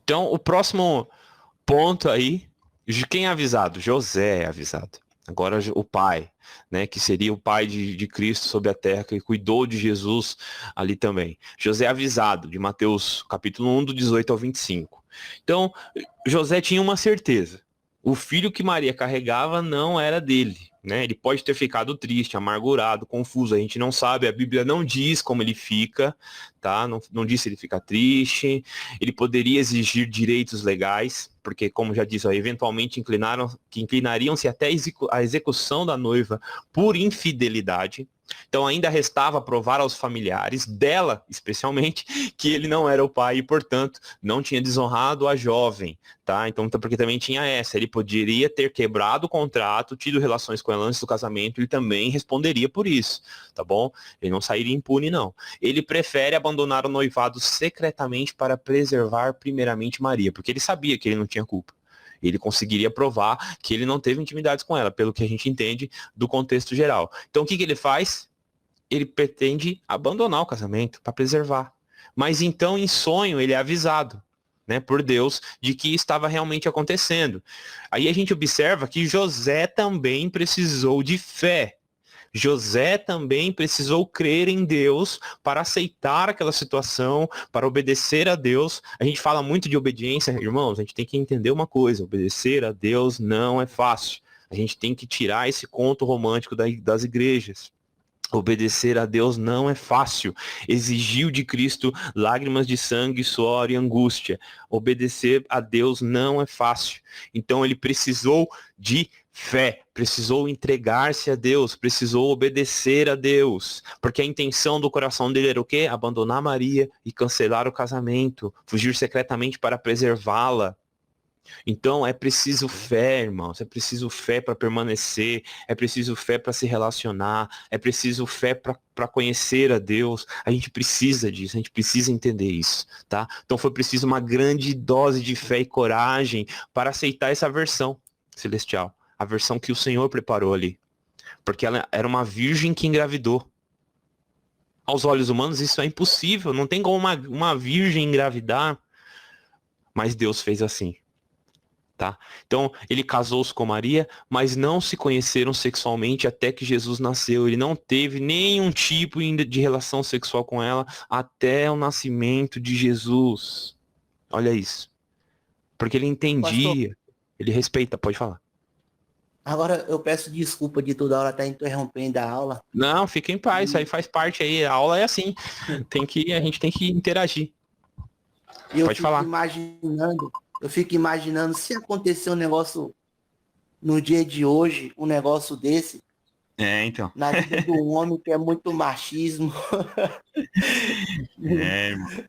Então, o próximo ponto aí, de quem é avisado? José é avisado. Agora o pai, né, que seria o pai de Cristo sobre a terra, que cuidou de Jesus ali também. José é avisado, de Mateus capítulo 1, do 18 ao 25. Então, José tinha uma certeza. O filho que Maria carregava não era dele, né? Ele pode ter ficado triste, amargurado, confuso. A gente não sabe, a Bíblia não diz como ele fica, tá? Não diz se ele fica triste. Ele poderia exigir direitos legais, porque, como já disse, eventualmente inclinariam-se até a execução da noiva por infidelidade. Então ainda restava provar aos familiares dela, especialmente, que ele não era o pai e, portanto, não tinha desonrado a jovem, tá? Então, porque também tinha essa, ele poderia ter quebrado o contrato, tido relações com ela antes do casamento, ele também responderia por isso, tá bom? Ele não sairia impune, não. Ele prefere abandonar o noivado secretamente para preservar primeiramente Maria, porque ele sabia que ele não tinha culpa. Ele conseguiria provar que ele não teve intimidades com ela, pelo que a gente entende do contexto geral. Então, o que ele faz? Ele pretende abandonar o casamento para preservar. Mas então, em sonho, ele é avisado, né, por Deus de que estava realmente acontecendo. Aí a gente observa que José também precisou de fé. José também precisou crer em Deus para aceitar aquela situação, para obedecer a Deus. A gente fala muito de obediência, irmãos, a gente tem que entender uma coisa, obedecer a Deus não é fácil. A gente tem que tirar esse conto romântico das igrejas. Obedecer a Deus não é fácil. Exigiu de Cristo lágrimas de sangue, suor e angústia. Obedecer a Deus não é fácil. Então ele precisou de fé, precisou entregar-se a Deus, precisou obedecer a Deus, porque a intenção do coração dele era o quê? Abandonar Maria e cancelar o casamento, fugir secretamente para preservá-la. Então é preciso fé, irmãos, é preciso fé para permanecer, é preciso fé para se relacionar, é preciso fé para conhecer a Deus. A gente precisa disso, a gente precisa entender isso, tá? Então foi preciso uma grande dose de fé e coragem para aceitar essa versão celestial, a versão que o Senhor preparou ali, porque ela era uma virgem que engravidou. Aos olhos humanos isso é impossível, não tem como uma virgem engravidar, mas Deus fez assim. Tá? Então, ele casou-se com Maria, mas não se conheceram sexualmente até que Jesus nasceu. Ele não teve nenhum tipo de relação sexual com ela até o nascimento de Jesus. Olha isso. Porque ele entendia, Pastor, ele respeita, pode falar. agora eu peço desculpa de toda hora estar interrompendo a aula. Não, fica em paz, isso aí faz parte aí. A aula é assim. A gente tem que interagir. E eu Pode fico falar. imaginando se acontecer um negócio no dia de hoje, um negócio desse, É, então. na vida do homem, que é muito machismo. É, irmão.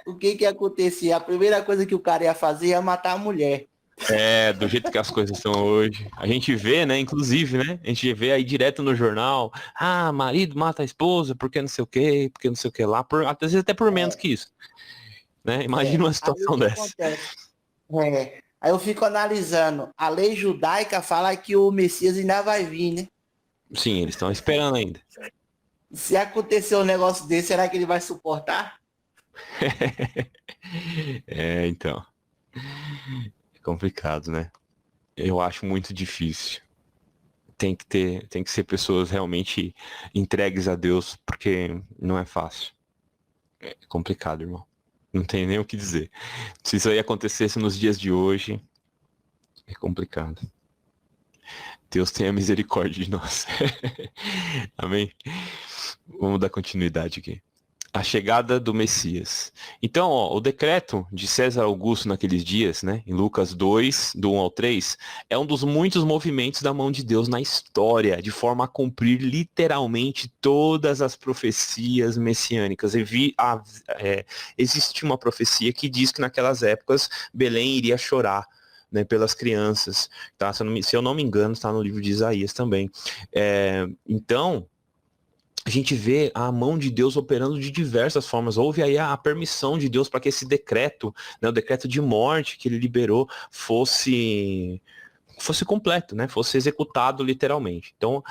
O que que ia acontecer? A primeira coisa que o cara ia fazer ia matar a mulher. É, do jeito que as coisas são hoje. A gente vê, né, inclusive, né? A gente vê aí direto no jornal, marido mata a esposa, porque não sei o quê, porque não sei o que lá, às vezes até por menos que isso, né? Imagina uma Aí o situação que dessa. acontece? Aí eu fico analisando. A lei judaica fala que o Messias ainda vai vir, né? Sim, eles estão esperando ainda. Se acontecer um negócio desse, será que ele vai suportar? É, então. É complicado, né? Eu acho muito difícil. Tem que ser pessoas realmente entregues a Deus, porque não é fácil. É complicado, irmão. Não tem nem o que dizer. Se isso aí acontecesse nos dias de hoje, é complicado. Deus tenha misericórdia de nós. Amém? Vamos dar continuidade aqui. A chegada do Messias. Então, o decreto de César Augusto naqueles dias, né, em Lucas 2, do 1 ao 3, é um dos muitos movimentos da mão de Deus na história, de forma a cumprir literalmente todas as profecias messiânicas. Existe uma profecia que diz que naquelas épocas Belém iria chorar, né, pelas crianças. Tá? Se eu não me engano, está no livro de Isaías também. Então, a gente vê a mão de Deus operando de diversas formas. Houve aí a permissão de Deus para que esse decreto, né, o decreto de morte que ele liberou, fosse completo, né? Fosse executado literalmente. Então,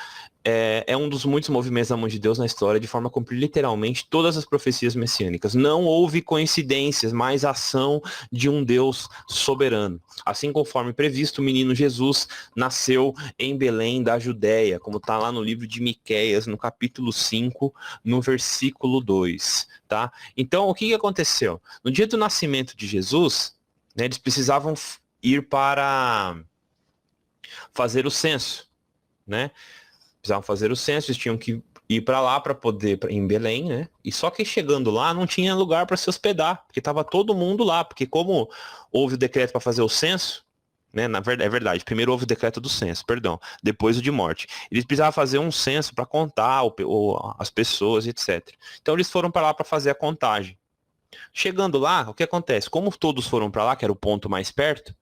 é um dos muitos movimentos da mão de Deus na história, de forma a cumprir literalmente todas as profecias messiânicas. Não houve coincidências, mas ação de um Deus soberano. Assim conforme previsto, o menino Jesus nasceu em Belém da Judéia, como está lá no livro de Miqueias, no capítulo 5, no versículo 2. Tá? Então, o que aconteceu? No dia do nascimento de Jesus, né, eles precisavam ir para fazer o censo, né? Precisavam fazer o censo, eles tinham que ir para lá para poder, em Belém, né? E só que chegando lá não tinha lugar para se hospedar, porque estava todo mundo lá, porque como houve o decreto para fazer o censo, né? É verdade, primeiro houve o decreto do censo, perdão, depois o de morte. Eles precisavam fazer um censo para contar as pessoas, etc. Então eles foram para lá para fazer a contagem. Chegando lá, o que acontece? Como todos foram para lá, que era o ponto mais perto,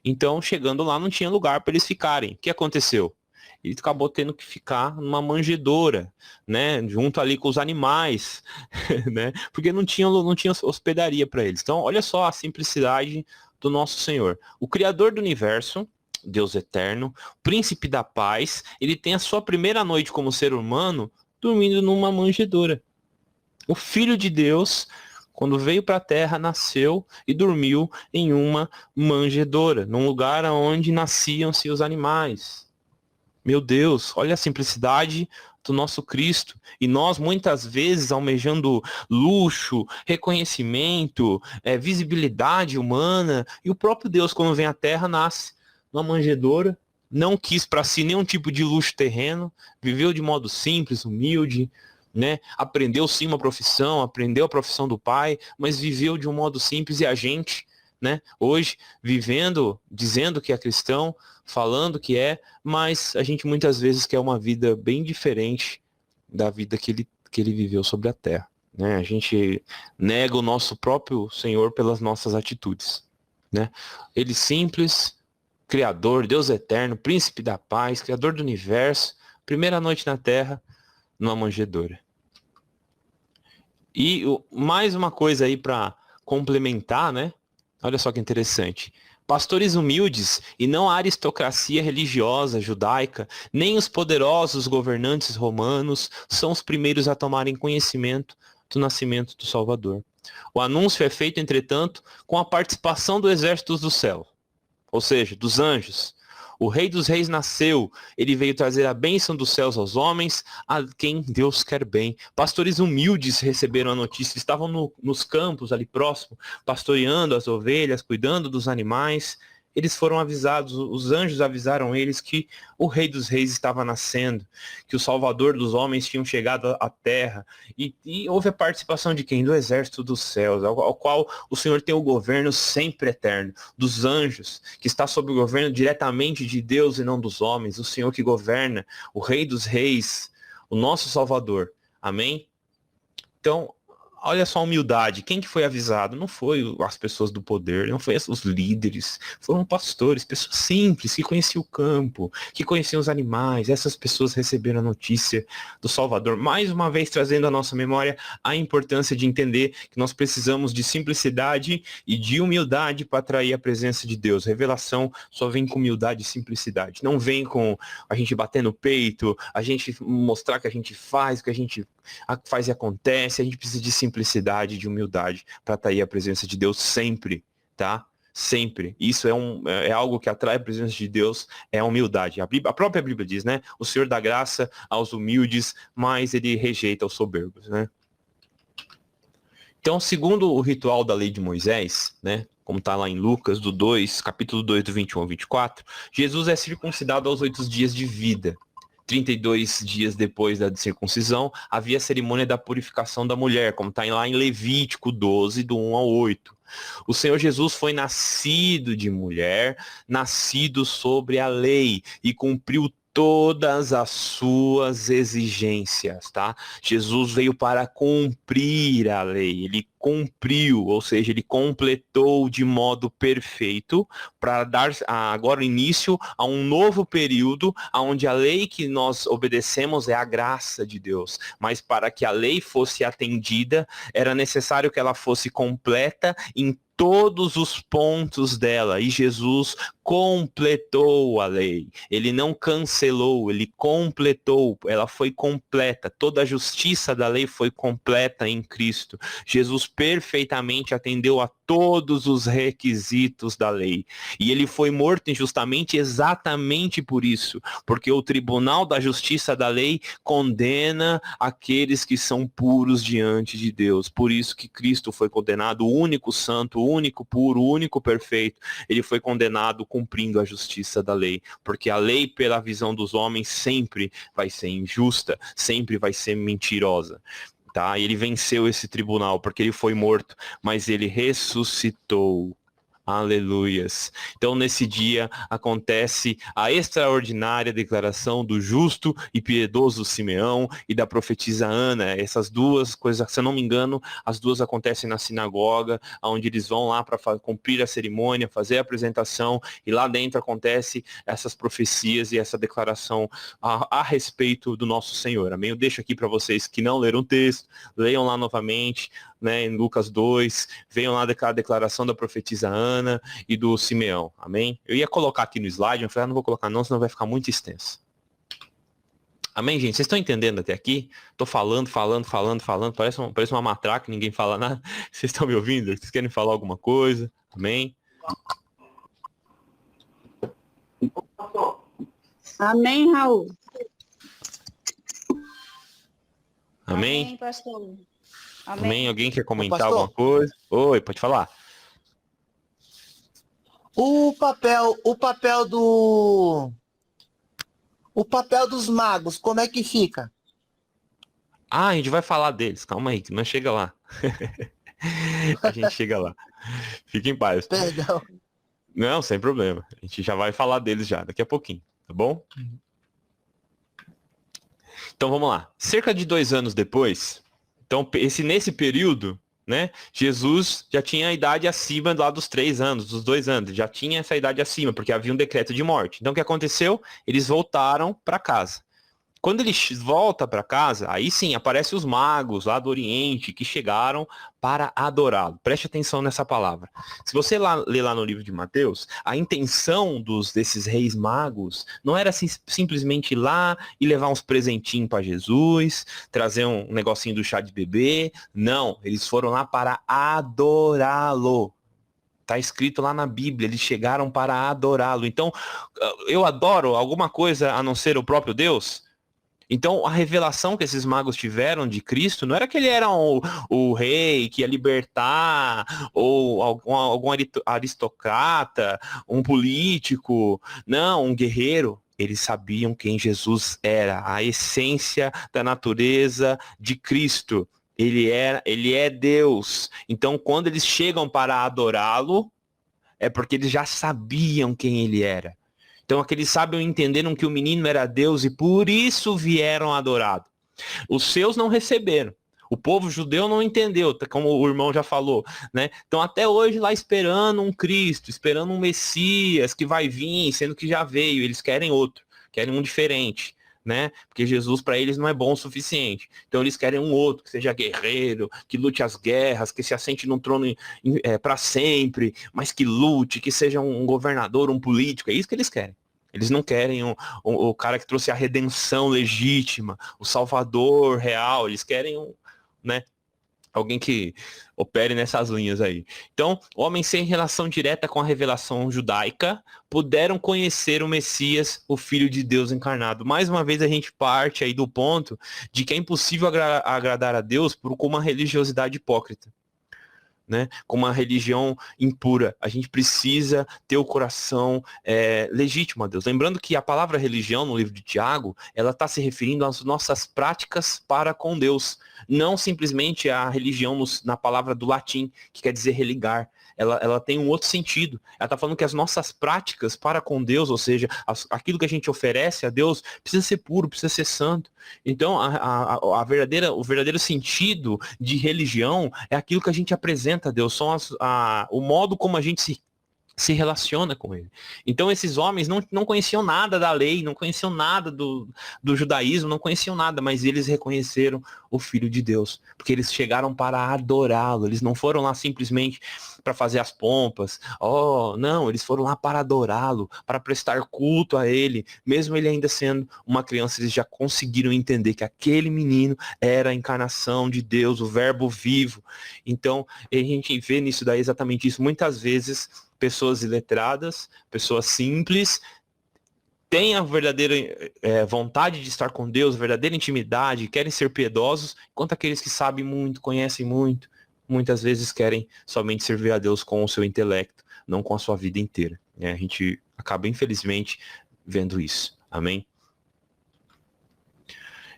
então chegando lá não tinha lugar para eles ficarem. O que aconteceu? Ele acabou tendo que ficar numa manjedoura, né, junto ali com os animais, né, porque não tinha hospedaria para eles. Então, olha só a simplicidade do nosso Senhor. O Criador do universo, Deus eterno, príncipe da paz, ele tem a sua primeira noite como ser humano dormindo numa manjedoura. O Filho de Deus, quando veio para a Terra, nasceu e dormiu em uma manjedoura, num lugar onde nasciam-se os animais. Meu Deus, olha a simplicidade do nosso Cristo. E nós, muitas vezes, almejando luxo, reconhecimento, visibilidade humana. E o próprio Deus, quando vem à Terra, nasce numa manjedoura. Não quis para si nenhum tipo de luxo terreno. Viveu de modo simples, humilde, né? Aprendeu sim uma profissão, aprendeu a profissão do Pai, mas viveu de um modo simples. E a gente, né, hoje, vivendo, dizendo que é cristão, falando que mas a gente muitas vezes quer uma vida bem diferente da vida que ele viveu sobre a terra, né? A gente nega o nosso próprio Senhor pelas nossas atitudes, né? Ele simples, Criador, Deus eterno, príncipe da paz, Criador do universo, primeira noite na terra, numa manjedoura. E mais uma coisa aí para complementar, né? Olha só que interessante. Pastores humildes e não a aristocracia religiosa judaica, nem os poderosos governantes romanos são os primeiros a tomarem conhecimento do nascimento do Salvador. O anúncio é feito, entretanto, com a participação do exército do céu, ou seja, dos anjos. O Rei dos Reis nasceu, ele veio trazer a bênção dos céus aos homens, a quem Deus quer bem. Pastores humildes receberam a notícia, estavam nos campos ali próximo, pastoreando as ovelhas, cuidando dos animais. Eles foram avisados, os anjos avisaram eles que o Rei dos Reis estava nascendo, que o Salvador dos homens tinham chegado à terra. E houve a participação de quem? Do exército dos céus, ao qual o Senhor tem o governo sempre eterno, dos anjos, que está sob o governo diretamente de Deus e não dos homens, o Senhor que governa, o Rei dos Reis, o nosso Salvador. Amém? Então, olha só a humildade. Quem que foi avisado? Não foi as pessoas do poder, não foi os líderes. Foram pastores, pessoas simples, que conheciam o campo, que conheciam os animais. Essas pessoas receberam a notícia do Salvador. Mais uma vez trazendo à nossa memória a importância de entender que nós precisamos de simplicidade e de humildade para atrair a presença de Deus. Revelação só vem com humildade e simplicidade. Não vem com a gente bater no peito, a gente mostrar que a gente faz, que a gente faz e acontece. A gente precisa de simplicidade, de humildade para atrair a presença de Deus sempre, tá? Sempre. Isso é algo que atrai a presença de Deus, é a humildade. A própria Bíblia diz, né? O Senhor dá graça aos humildes, mas ele rejeita os soberbos, né? Então, segundo o ritual da lei de Moisés, né? Como está lá em Lucas, capítulo 2, do 21 ao 24, Jesus é circuncidado aos 8 dias de vida. 32 dias depois da circuncisão, havia a cerimônia da purificação da mulher, como está lá em Levítico 12, do 1 ao 8. O Senhor Jesus foi nascido de mulher, nascido sobre a lei e cumpriu todas as suas exigências, tá? Jesus veio para cumprir a lei, ele cumpriu, ou seja, ele completou de modo perfeito para dar agora início a um novo período onde a lei que nós obedecemos é a graça de Deus, mas para que a lei fosse atendida, era necessário que ela fosse completa em todos os pontos dela, e Jesus completou a lei. Ele não cancelou, ele completou, ela foi completa. Toda a justiça da lei foi completa em Cristo. Jesus perfeitamente atendeu a todos os requisitos da lei. E ele foi morto injustamente exatamente por isso, porque o tribunal da justiça da lei condena aqueles que são puros diante de Deus. Por isso que Cristo foi condenado, o único santo, o único puro, o único perfeito. Ele foi condenado cumprindo a justiça da lei, porque a lei, pela visão dos homens, sempre vai ser injusta, sempre vai ser mentirosa. Tá? Ele venceu esse tribunal porque ele foi morto, mas ele ressuscitou. Aleluias. Então, nesse dia, acontece a extraordinária declaração do justo e piedoso Simeão e da profetisa Ana. Essas duas coisas, se eu não me engano, as duas acontecem na sinagoga, onde eles vão lá para cumprir a cerimônia, fazer a apresentação, e lá dentro acontece essas profecias e essa declaração a respeito do nosso Senhor. Amém? Eu deixo aqui para vocês que não leram o texto, leiam lá novamente, né, em Lucas 2, venham lá daquela declaração da profetisa Ana e do Simeão, amém? Eu ia colocar aqui no slide, mas eu falei, não vou colocar não, senão vai ficar muito extenso. Amém, gente? Vocês estão entendendo até aqui? Tô falando, parece uma matraca, ninguém fala nada. Vocês estão me ouvindo? Vocês querem falar alguma coisa? Amém? Amém, Raul. Amém? Amém, pastor. Amém? Alguém quer comentar Pastor. alguma coisa? Oi, pode falar. O papel dos magos, como é que fica? Ah, a gente vai falar deles. Calma aí, que não chega lá. A gente chega lá. Fique em paz. Perdão. Não, sem problema. A gente já vai falar deles já, daqui a pouquinho, tá bom? Então vamos lá. Cerca de 2 anos depois, então nesse período, né, Jesus já tinha a idade acima lá dos 3 anos, dos 2 anos, já tinha essa idade acima, porque havia um decreto de morte. Então o que aconteceu? Eles voltaram para casa. Quando ele volta para casa, aí sim, aparecem os magos lá do Oriente que chegaram para adorá-lo. Preste atenção nessa palavra. Se você ler lá no livro de Mateus, a intenção desses reis magos não era simplesmente ir lá e levar uns presentinhos para Jesus, trazer um negocinho do chá de bebê. Não, eles foram lá para adorá-lo. Está escrito lá na Bíblia, eles chegaram para adorá-lo. Então, eu adoro alguma coisa a não ser o próprio Deus? Então, a revelação que esses magos tiveram de Cristo não era que ele era o rei que ia libertar, ou algum aristocrata, um político, não, um guerreiro. Eles sabiam quem Jesus era, a essência da natureza de Cristo. Ele é Deus. Então, quando eles chegam para adorá-lo, é porque eles já sabiam quem ele era. Então aqueles sábios entenderam que o menino era Deus e por isso vieram adorá-lo. Os seus não receberam. O povo judeu não entendeu, como o irmão já falou, né? Então até hoje lá esperando um Cristo, esperando um Messias que vai vir, sendo que já veio, eles querem outro, querem um diferente, né? Porque Jesus para eles não é bom o suficiente. Então eles querem um outro que seja guerreiro, que lute as guerras, que se assente num trono para sempre, mas que lute, que seja um governador, um político. É isso que eles querem. Eles não querem o cara que trouxe a redenção legítima, o salvador real. Eles querem né, alguém que opere nessas linhas aí. Então, homens sem relação direta com a revelação judaica puderam conhecer o Messias, o Filho de Deus encarnado. Mais uma vez a gente parte aí do ponto de que é impossível agradar a Deus com uma religiosidade hipócrita, né? Com uma religião impura. A gente precisa ter o coração legítimo a Deus. Lembrando que a palavra religião no livro de Tiago, ela está se referindo às nossas práticas para com Deus, não simplesmente a religião na palavra do latim, que quer dizer religar. Ela tem um outro sentido. Ela está falando que as nossas práticas para com Deus, ou seja, aquilo que a gente oferece a Deus, precisa ser puro, precisa ser santo. Então, o verdadeiro sentido de religião é aquilo que a gente apresenta a Deus, são o modo como a gente se relaciona com ele. Então esses homens não conheciam nada da lei, não conheciam nada do judaísmo, não conheciam nada, mas eles reconheceram o Filho de Deus, porque eles chegaram para adorá-lo, eles não foram lá simplesmente para fazer as pompas, não, eles foram lá para adorá-lo, para prestar culto a ele, mesmo ele ainda sendo uma criança, eles já conseguiram entender que aquele menino era a encarnação de Deus, o verbo vivo. Então a gente vê nisso daí exatamente isso, muitas vezes pessoas iletradas, pessoas simples, têm a verdadeira vontade de estar com Deus, verdadeira intimidade, querem ser piedosos, enquanto aqueles que sabem muito, conhecem muito, muitas vezes querem somente servir a Deus com o seu intelecto, não com a sua vida inteira. A gente acaba, infelizmente, vendo isso. Amém?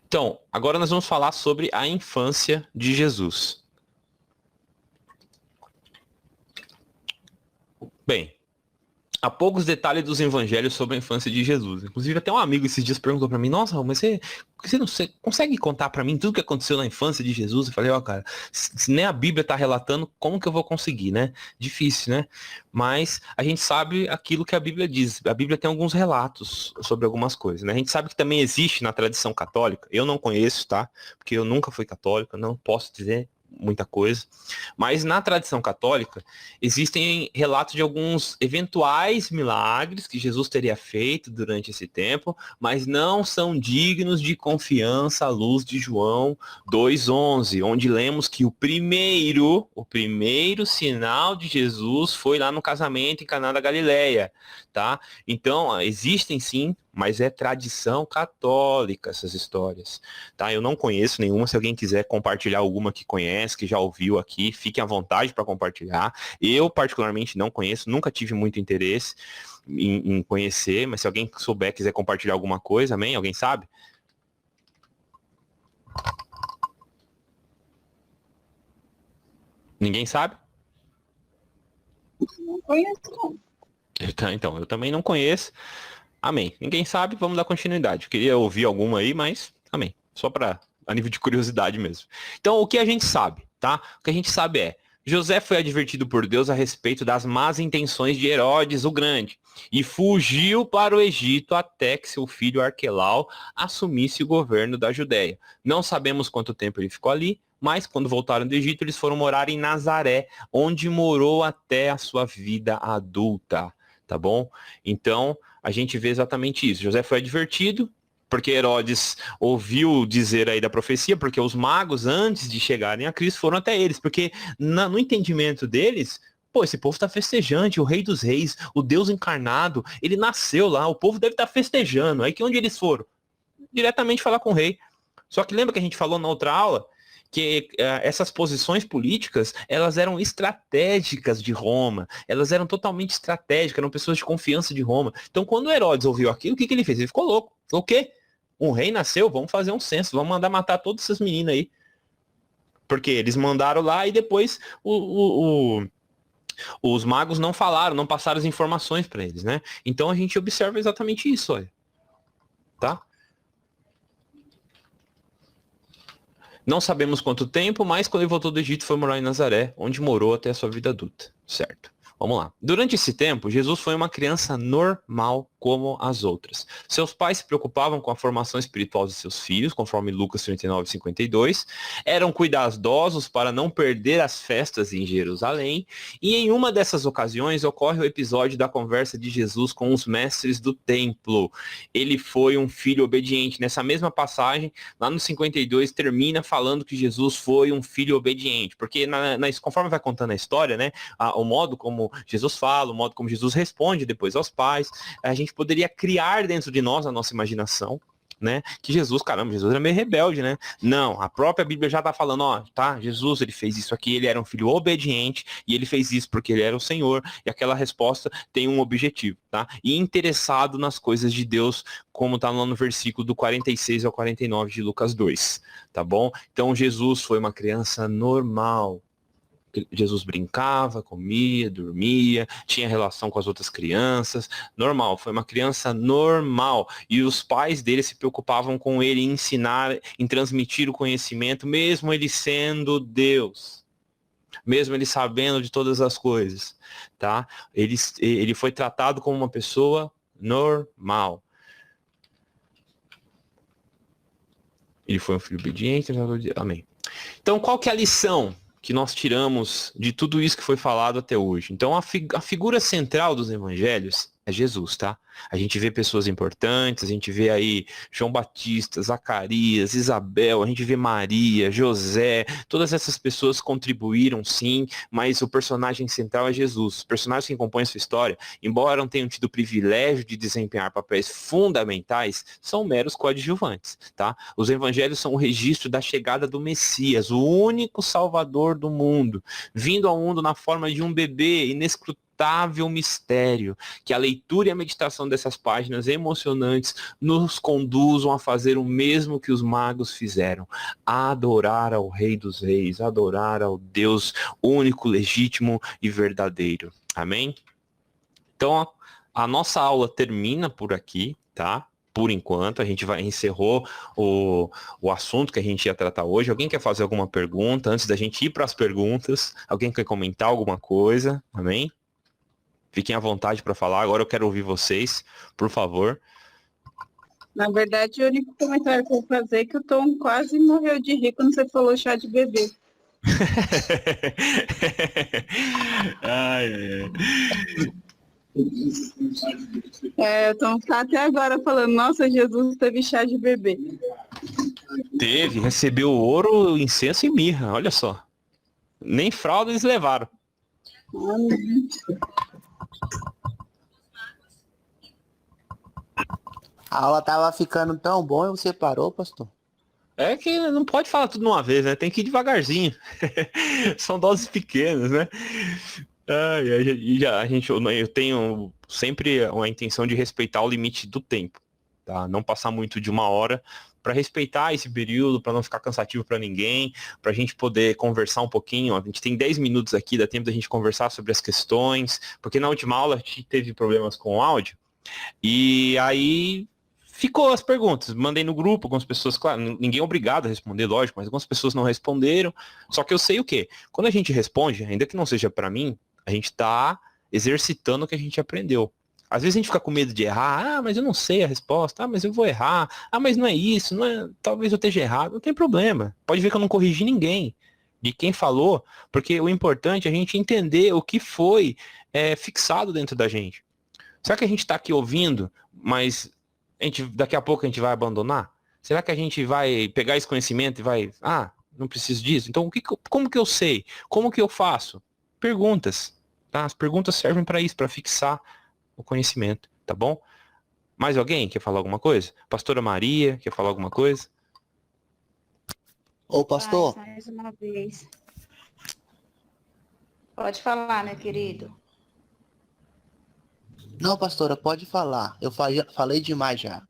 Então, agora nós vamos falar sobre a infância de Jesus. Bem, há poucos detalhes dos evangelhos sobre a infância de Jesus. Inclusive, até um amigo esses dias perguntou pra mim, nossa, mas você consegue contar pra mim tudo que aconteceu na infância de Jesus? Eu falei, ó, cara, se nem a Bíblia tá relatando, como que eu vou conseguir, né? Difícil, né? Mas a gente sabe aquilo que a Bíblia diz. A Bíblia tem alguns relatos sobre algumas coisas, né? A gente sabe que também existe na tradição católica, eu não conheço, tá? Porque eu nunca fui católico, não posso dizer muita coisa, mas na tradição católica existem relatos de alguns eventuais milagres que Jesus teria feito durante esse tempo, mas não são dignos de confiança à luz de João 2:11, onde lemos que o primeiro sinal de Jesus foi lá no casamento em Caná da Galileia, tá? Então, existem sim, mas é tradição católica essas histórias, tá? Eu não conheço nenhuma, se alguém quiser compartilhar alguma que conhece, que já ouviu aqui, fiquem à vontade para compartilhar. Eu, particularmente, não conheço, nunca tive muito interesse em conhecer, mas se alguém souber, quiser compartilhar alguma coisa, amém? Alguém sabe? Ninguém sabe? Não conheço, não. Então, eu também não conheço. Amém. Ninguém sabe, vamos dar continuidade. Eu queria ouvir alguma aí, mas amém. Só para a nível de curiosidade mesmo. Então, o que a gente sabe, tá? O que a gente sabe é, José foi advertido por Deus a respeito das más intenções de Herodes o Grande e fugiu para o Egito até que seu filho Arquelau assumisse o governo da Judéia. Não sabemos quanto tempo ele ficou ali, mas quando voltaram do Egito, eles foram morar em Nazaré, onde morou até a sua vida adulta, tá bom? Então, a gente vê exatamente isso. José foi advertido, porque Herodes ouviu dizer aí da profecia, porque os magos, antes de chegarem a Cristo, foram até eles, porque no entendimento deles, pô, esse povo está festejante, o rei dos reis, o Deus encarnado, ele nasceu lá, o povo deve estar festejando. Aí que onde eles foram? Diretamente falar com o rei. Só que lembra que a gente falou na outra aula que essas posições políticas, elas eram estratégicas de Roma, elas eram totalmente estratégicas, eram pessoas de confiança de Roma. Então, quando Herodes ouviu aquilo, o que ele fez? Ele ficou louco. Falou, o quê? Um rei nasceu? Vamos fazer um censo, vamos mandar matar todas essas meninas aí. Porque eles mandaram lá e depois os magos não falaram, não passaram as informações para eles, né? Então a gente observa exatamente isso, olha. Tá? Não sabemos quanto tempo, mas quando ele voltou do Egito foi morar em Nazaré, onde morou até a sua vida adulta, certo? Vamos lá. Durante esse tempo, Jesus foi uma criança normal como as outras. Seus pais se preocupavam com a formação espiritual de seus filhos, conforme Lucas 39:52. Eram cuidadosos para não perder as festas em Jerusalém. E em uma dessas ocasiões ocorre o episódio da conversa de Jesus com os mestres do templo. Ele foi um filho obediente. Nessa mesma passagem, lá no 52, termina falando que Jesus foi um filho obediente. Porque conforme vai contando a história, né? O modo como Jesus fala, o modo como Jesus responde depois aos pais, a gente poderia criar dentro de nós a nossa imaginação, né? Que Jesus, caramba, Jesus era meio rebelde, né? Não, a própria Bíblia já tá falando, ó, tá? Jesus, ele fez isso aqui, ele era um filho obediente e ele fez isso porque ele era o Senhor, e aquela resposta tem um objetivo, tá? E interessado nas coisas de Deus, como tá lá no versículo do 46 ao 49 de Lucas 2, tá bom? Então Jesus foi uma criança normal. Jesus brincava, comia, dormia, tinha relação com as outras crianças, normal, foi uma criança normal. E os pais dele se preocupavam com ele em ensinar, em transmitir o conhecimento, mesmo ele sendo Deus, mesmo ele sabendo de todas as coisas, tá? Ele foi tratado como uma pessoa normal. Ele foi um filho obediente, amém. Então, qual que é a lição que nós tiramos de tudo isso que foi falado até hoje? Então, a figura central dos evangelhos é Jesus, tá? A gente vê pessoas importantes, a gente vê aí João Batista, Zacarias, Isabel, a gente vê Maria, José, todas essas pessoas contribuíram sim, mas o personagem central é Jesus. Os personagens que compõem sua história, embora não tenham tido o privilégio de desempenhar papéis fundamentais, são meros coadjuvantes, tá? Os evangelhos são o registro da chegada do Messias, o único salvador do mundo, vindo ao mundo na forma de um bebê inescrutável mistério, que a leitura e a meditação dessas páginas emocionantes nos conduzam a fazer o mesmo que os magos fizeram, a adorar ao Rei dos Reis, adorar ao Deus único, legítimo e verdadeiro. Amém? Então, a nossa aula termina por aqui, tá? Por enquanto, a gente encerrou o assunto que a gente ia tratar hoje. Alguém quer fazer alguma pergunta antes da gente ir para as perguntas? Alguém quer comentar alguma coisa? Amém? Fiquem à vontade para falar. Agora eu quero ouvir vocês, por favor. Na verdade, o único comentário que eu vou fazer é que o Tom quase morreu de rir quando você falou chá de bebê. Ai, ai, ai. O Tom tá até agora falando, nossa, Jesus teve chá de bebê. Teve, recebeu ouro, incenso e mirra, olha só. Nem fralda eles levaram. A aula tava ficando tão boa e você parou, pastor? É que não pode falar tudo de uma vez, né? Tem que ir devagarzinho. São doses pequenas, né? Ai, eu tenho sempre a intenção de respeitar o limite do tempo, tá? Não passar muito de 1 hora para respeitar esse período, para não ficar cansativo para ninguém, para a gente poder conversar um pouquinho. A gente tem 10 minutos aqui, dá tempo da gente conversar sobre as questões, porque na última aula a gente teve problemas com o áudio e aí ficou as perguntas. Mandei no grupo, algumas pessoas, claro, ninguém é obrigado a responder, lógico, mas algumas pessoas não responderam. Só que eu sei o quê? Quando a gente responde, ainda que não seja para mim, a gente está exercitando o que a gente aprendeu. Às vezes a gente fica com medo de errar, mas eu não sei a resposta, mas eu vou errar, mas não é isso, não é, talvez eu esteja errado, não tem problema. Pode ver que eu não corrigi ninguém de quem falou, porque o importante é a gente entender o que foi fixado dentro da gente. Será que a gente está aqui ouvindo, mas daqui a pouco a gente vai abandonar? Será que a gente vai pegar esse conhecimento e vai, não preciso disso? Então, como que eu sei? Como que eu faço? Perguntas, tá? As perguntas servem para isso, para fixar o conhecimento, tá bom? Mais alguém quer falar alguma coisa? Pastora Maria, quer falar alguma coisa? Ô, pastor. Mais uma vez. Pode falar, meu querido. Não, pastora, pode falar. Eu falei demais já.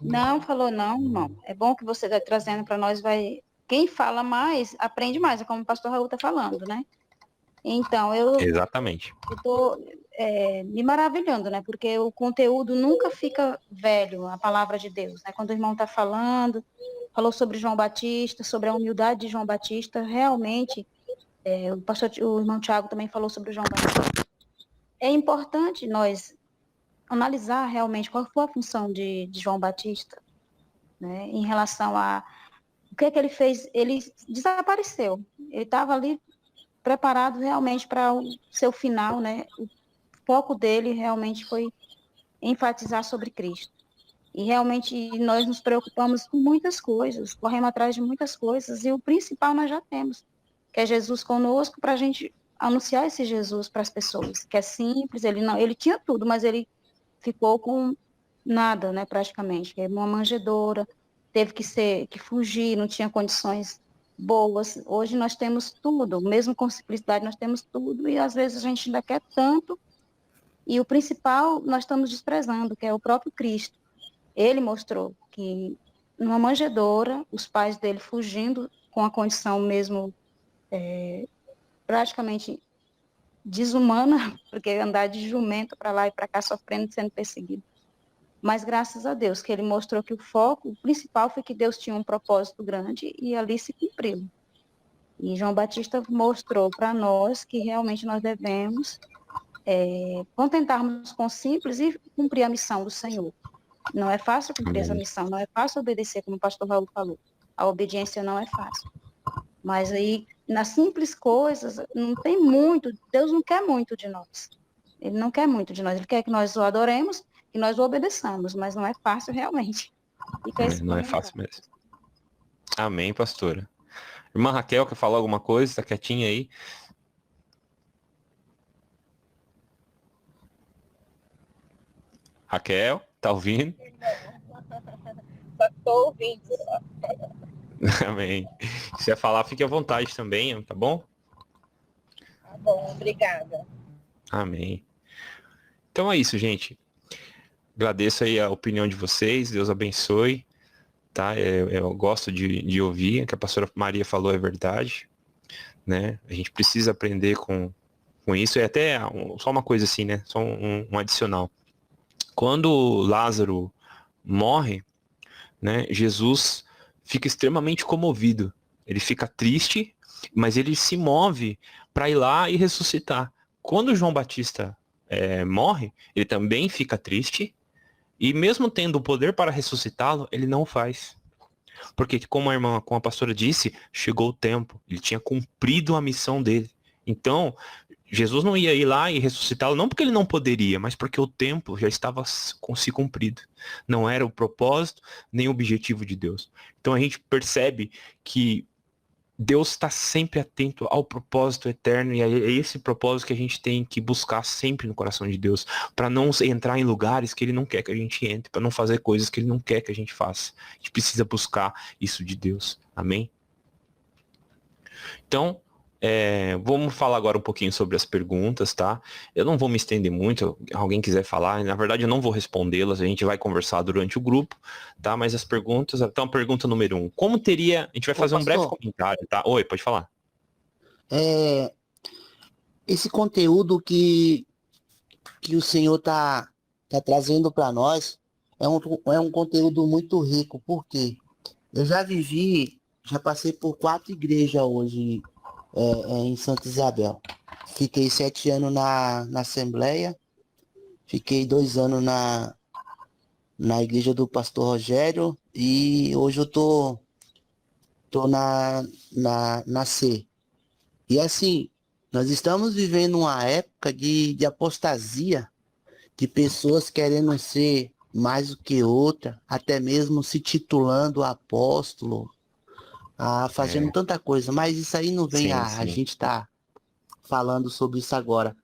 Não falou não, irmão. É bom que você está trazendo para nós. Quem fala mais, aprende mais. É como o pastor Raul está falando, né? Então, Exatamente. Eu estou me maravilhando, né? Porque o conteúdo nunca fica velho, a palavra de Deus, né? Quando o irmão está falou sobre João Batista, sobre a humildade de João Batista, realmente, o irmão Tiago também falou sobre o João Batista. É importante nós analisar realmente qual foi a função de João Batista, né? Em relação a o que ele fez. Ele desapareceu. Ele estava ali preparado realmente para o seu final, né? O foco dele realmente foi enfatizar sobre Cristo. E realmente nós nos preocupamos com muitas coisas, corremos atrás de muitas coisas, e o principal nós já temos, que é Jesus conosco, para a gente anunciar esse Jesus para as pessoas, que é simples, ele tinha tudo, mas ele ficou com nada, né, praticamente, é uma manjedoura, teve que fugir, não tinha condições boas. Hoje nós temos tudo, mesmo com simplicidade nós temos tudo, e às vezes a gente ainda quer tanto, e o principal nós estamos desprezando, que é o próprio Cristo. Ele mostrou que numa manjedoura, os pais dele fugindo com a condição mesmo praticamente desumana, porque andar de jumento para lá e para cá sofrendo, sendo perseguido. Mas graças a Deus, que ele mostrou que o principal foi que Deus tinha um propósito grande e ali se cumpriu. E João Batista mostrou para nós que realmente nós devemos contentarmos com o simples e cumprir a missão do Senhor. Não é fácil cumprir essa missão, não é fácil obedecer, como o pastor Raul falou. A obediência não é fácil. Mas aí, nas simples coisas, não tem muito, Deus não quer muito de nós. Ele não quer muito de nós, ele quer que nós o adoremos e nós o obedeçamos, mas não é fácil realmente. Não é fácil mesmo. Amém, pastora. Irmã Raquel, quer falar alguma coisa? Tá quietinha aí? Raquel, tá ouvindo? Só estou ouvindo. Amém. Se você falar, fique à vontade também, tá bom? Tá bom, obrigada. Amém. Então é isso, gente. Agradeço aí a opinião de vocês, Deus abençoe, tá? Eu gosto de ouvir, o que a pastora Maria falou é verdade, né? A gente precisa aprender com com isso, é até só uma coisa assim, né? Só um adicional. Quando Lázaro morre, né, Jesus fica extremamente comovido. Ele fica triste, mas ele se move para ir lá e ressuscitar. Quando João Batista morre, ele também fica triste, e mesmo tendo o poder para ressuscitá-lo, ele não faz. Porque, como a pastora disse, chegou o tempo. Ele tinha cumprido a missão dele. Então, Jesus não ia ir lá e ressuscitá-lo, não porque ele não poderia, mas porque o tempo já estava se cumprido. Não era o propósito, nem o objetivo de Deus. Então a gente percebe que Deus está sempre atento ao propósito eterno, e é esse propósito que a gente tem que buscar sempre no coração de Deus, para não entrar em lugares que Ele não quer que a gente entre, para não fazer coisas que Ele não quer que a gente faça. A gente precisa buscar isso de Deus. Amém? Então, vamos falar agora um pouquinho sobre as perguntas, tá? Eu não vou me estender muito, alguém quiser falar, na verdade eu não vou respondê-las, a gente vai conversar durante o grupo, tá? Mas as perguntas, então pergunta número 1, como teria, a gente vai fazer um breve comentário, tá? Oi, pode falar. Esse conteúdo que o Senhor tá trazendo para nós é um conteúdo muito rico, porque eu já passei por 4 igrejas hoje, em Santa Isabel. Fiquei 7 anos na Assembleia, fiquei 2 anos na igreja do pastor Rogério, e hoje eu tô na C. E assim, nós estamos vivendo uma época de apostasia, de pessoas querendo ser mais do que outra, até mesmo se titulando apóstolo, fazendo tanta coisa, mas isso aí não vem a gente tá falando sobre isso agora.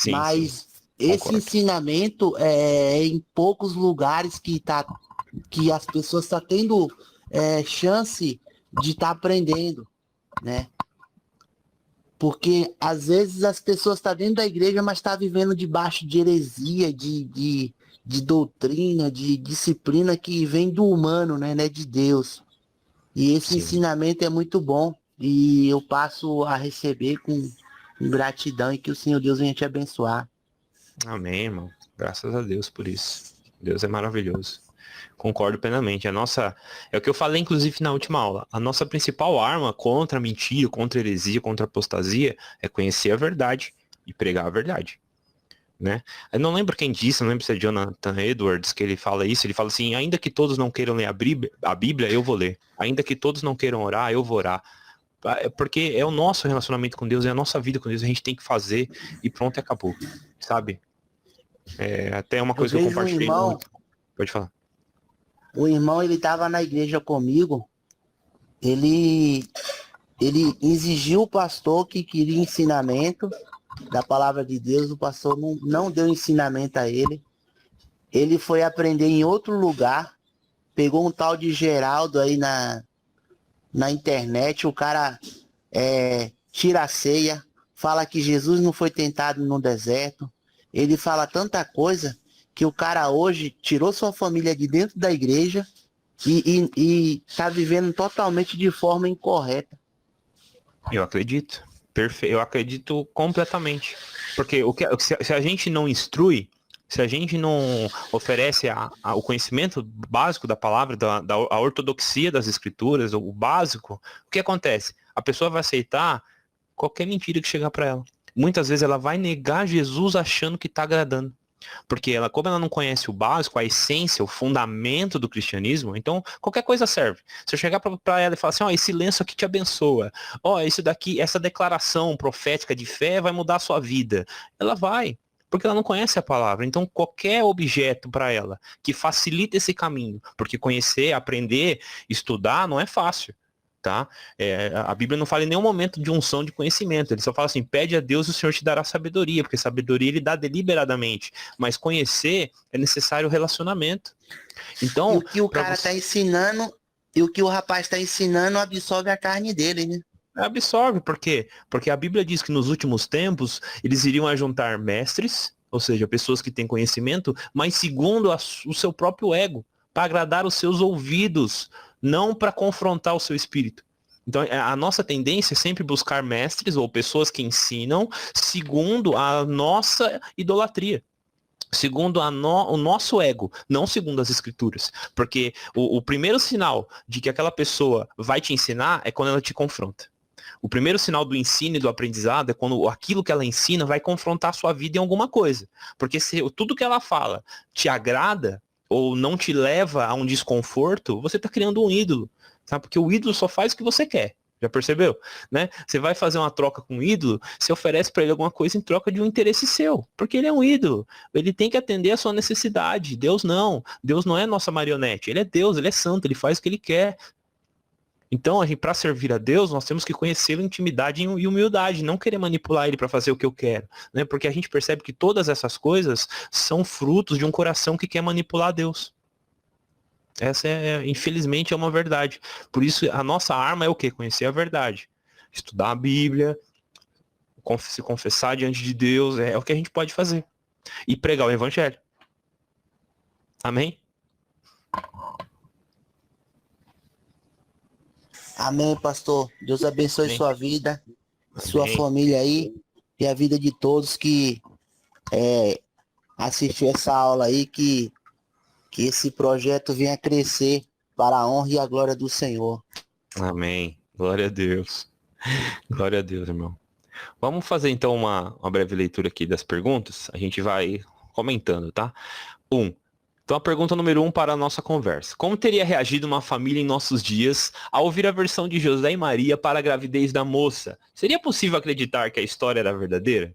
Mas esse ensinamento é em poucos lugares que as pessoas estão tendo chance de estar aprendendo, né? Porque às vezes as pessoas estão dentro da igreja, mas estão vivendo debaixo de heresia, de doutrina, de disciplina que vem do humano, né, de Deus. E esse ensinamento é muito bom, e eu passo a receber com gratidão, e que o Senhor Deus venha te abençoar. Amém, irmão. Graças a Deus por isso. Deus é maravilhoso. Concordo plenamente. É o que eu falei, inclusive, na última aula. A nossa principal arma contra a mentira, contra a heresia, contra a apostasia, é conhecer a verdade e pregar a verdade. Né? Eu não lembro quem disse, não lembro se é Jonathan Edwards que ele fala isso, ele fala assim, ainda que todos não queiram ler a Bíblia, eu vou ler. Ainda que todos não queiram orar, eu vou orar. Porque é o nosso relacionamento com Deus, é a nossa vida com Deus, a gente tem que fazer e pronto, acabou. Sabe? Até uma coisa que eu compartilhei. Pode falar. O irmão, ele estava na igreja comigo, ele exigiu o pastor que queria ensinamento da palavra de Deus, o pastor não deu ensinamento a ele. Ele foi aprender em outro lugar, pegou um tal de Geraldo aí na internet, o cara tira a ceia, fala que Jesus não foi tentado no deserto, ele fala tanta coisa que o cara hoje tirou sua família de dentro da igreja e tá vivendo totalmente de forma incorreta. Eu acredito. Eu acredito completamente. Porque se a gente não instrui, se a gente não oferece o conhecimento básico da palavra, a ortodoxia das escrituras, o básico, o que acontece? A pessoa vai aceitar qualquer mentira que chegar para ela. Muitas vezes ela vai negar Jesus achando que está agradando. Porque como ela não conhece o básico, a essência, o fundamento do cristianismo, então qualquer coisa serve. Se eu chegar para ela e falar assim, esse lenço aqui te abençoa, isso daqui, essa declaração profética de fé vai mudar a sua vida. Ela vai, porque ela não conhece a palavra. Então qualquer objeto para ela que facilita esse caminho, porque conhecer, aprender, estudar não é fácil. Tá? A Bíblia não fala em nenhum momento de unção de conhecimento, ele só fala assim, pede a Deus e o Senhor te dará sabedoria, porque sabedoria ele dá deliberadamente, mas conhecer é necessário relacionamento. Então, e o que o cara tá ensinando, e o que o rapaz está ensinando absorve a carne dele, né? Absorve, por quê? Porque a Bíblia diz que nos últimos tempos eles iriam ajuntar mestres, ou seja, pessoas que têm conhecimento, mas segundo o seu próprio ego, para agradar os seus ouvidos, não para confrontar o seu espírito. Então, a nossa tendência é sempre buscar mestres ou pessoas que ensinam segundo a nossa idolatria. Segundo o nosso ego, não segundo as escrituras. Porque o primeiro sinal de que aquela pessoa vai te ensinar é quando ela te confronta. O primeiro sinal do ensino e do aprendizado é quando aquilo que ela ensina vai confrontar a sua vida em alguma coisa. Porque se tudo que ela fala te agrada ou não te leva a um desconforto, você está criando um ídolo. Sabe? Porque o ídolo só faz o que você quer. Já percebeu? Né? Você vai fazer uma troca com um ídolo, você oferece para ele alguma coisa em troca de um interesse seu. Porque ele é um ídolo. Ele tem que atender a sua necessidade. Deus não. Deus não é nossa marionete. Ele é Deus, ele é santo, ele faz o que ele quer. Então, para servir a Deus, nós temos que conhecê-lo em intimidade e humildade, não querer manipular ele para fazer o que eu quero. Né? Porque a gente percebe que todas essas coisas são frutos de um coração que quer manipular Deus. Essa infelizmente, é uma verdade. Por isso, a nossa arma é o quê? Conhecer a verdade. Estudar a Bíblia, se confessar diante de Deus, é o que a gente pode fazer. E pregar o Evangelho. Amém? Amém, pastor. Deus abençoe Amém. sua vida, sua Amém. família aí e a vida de todos que assistiu essa aula aí, que esse projeto venha crescer para a honra e a glória do Senhor. Amém. Glória a Deus. Glória a Deus, irmão. Vamos fazer então uma breve leitura aqui das perguntas. A gente vai comentando, tá? Então a pergunta número 1 para a nossa conversa. Como teria reagido uma família em nossos dias ao ouvir a versão de José e Maria para a gravidez da moça? Seria possível acreditar que a história era verdadeira?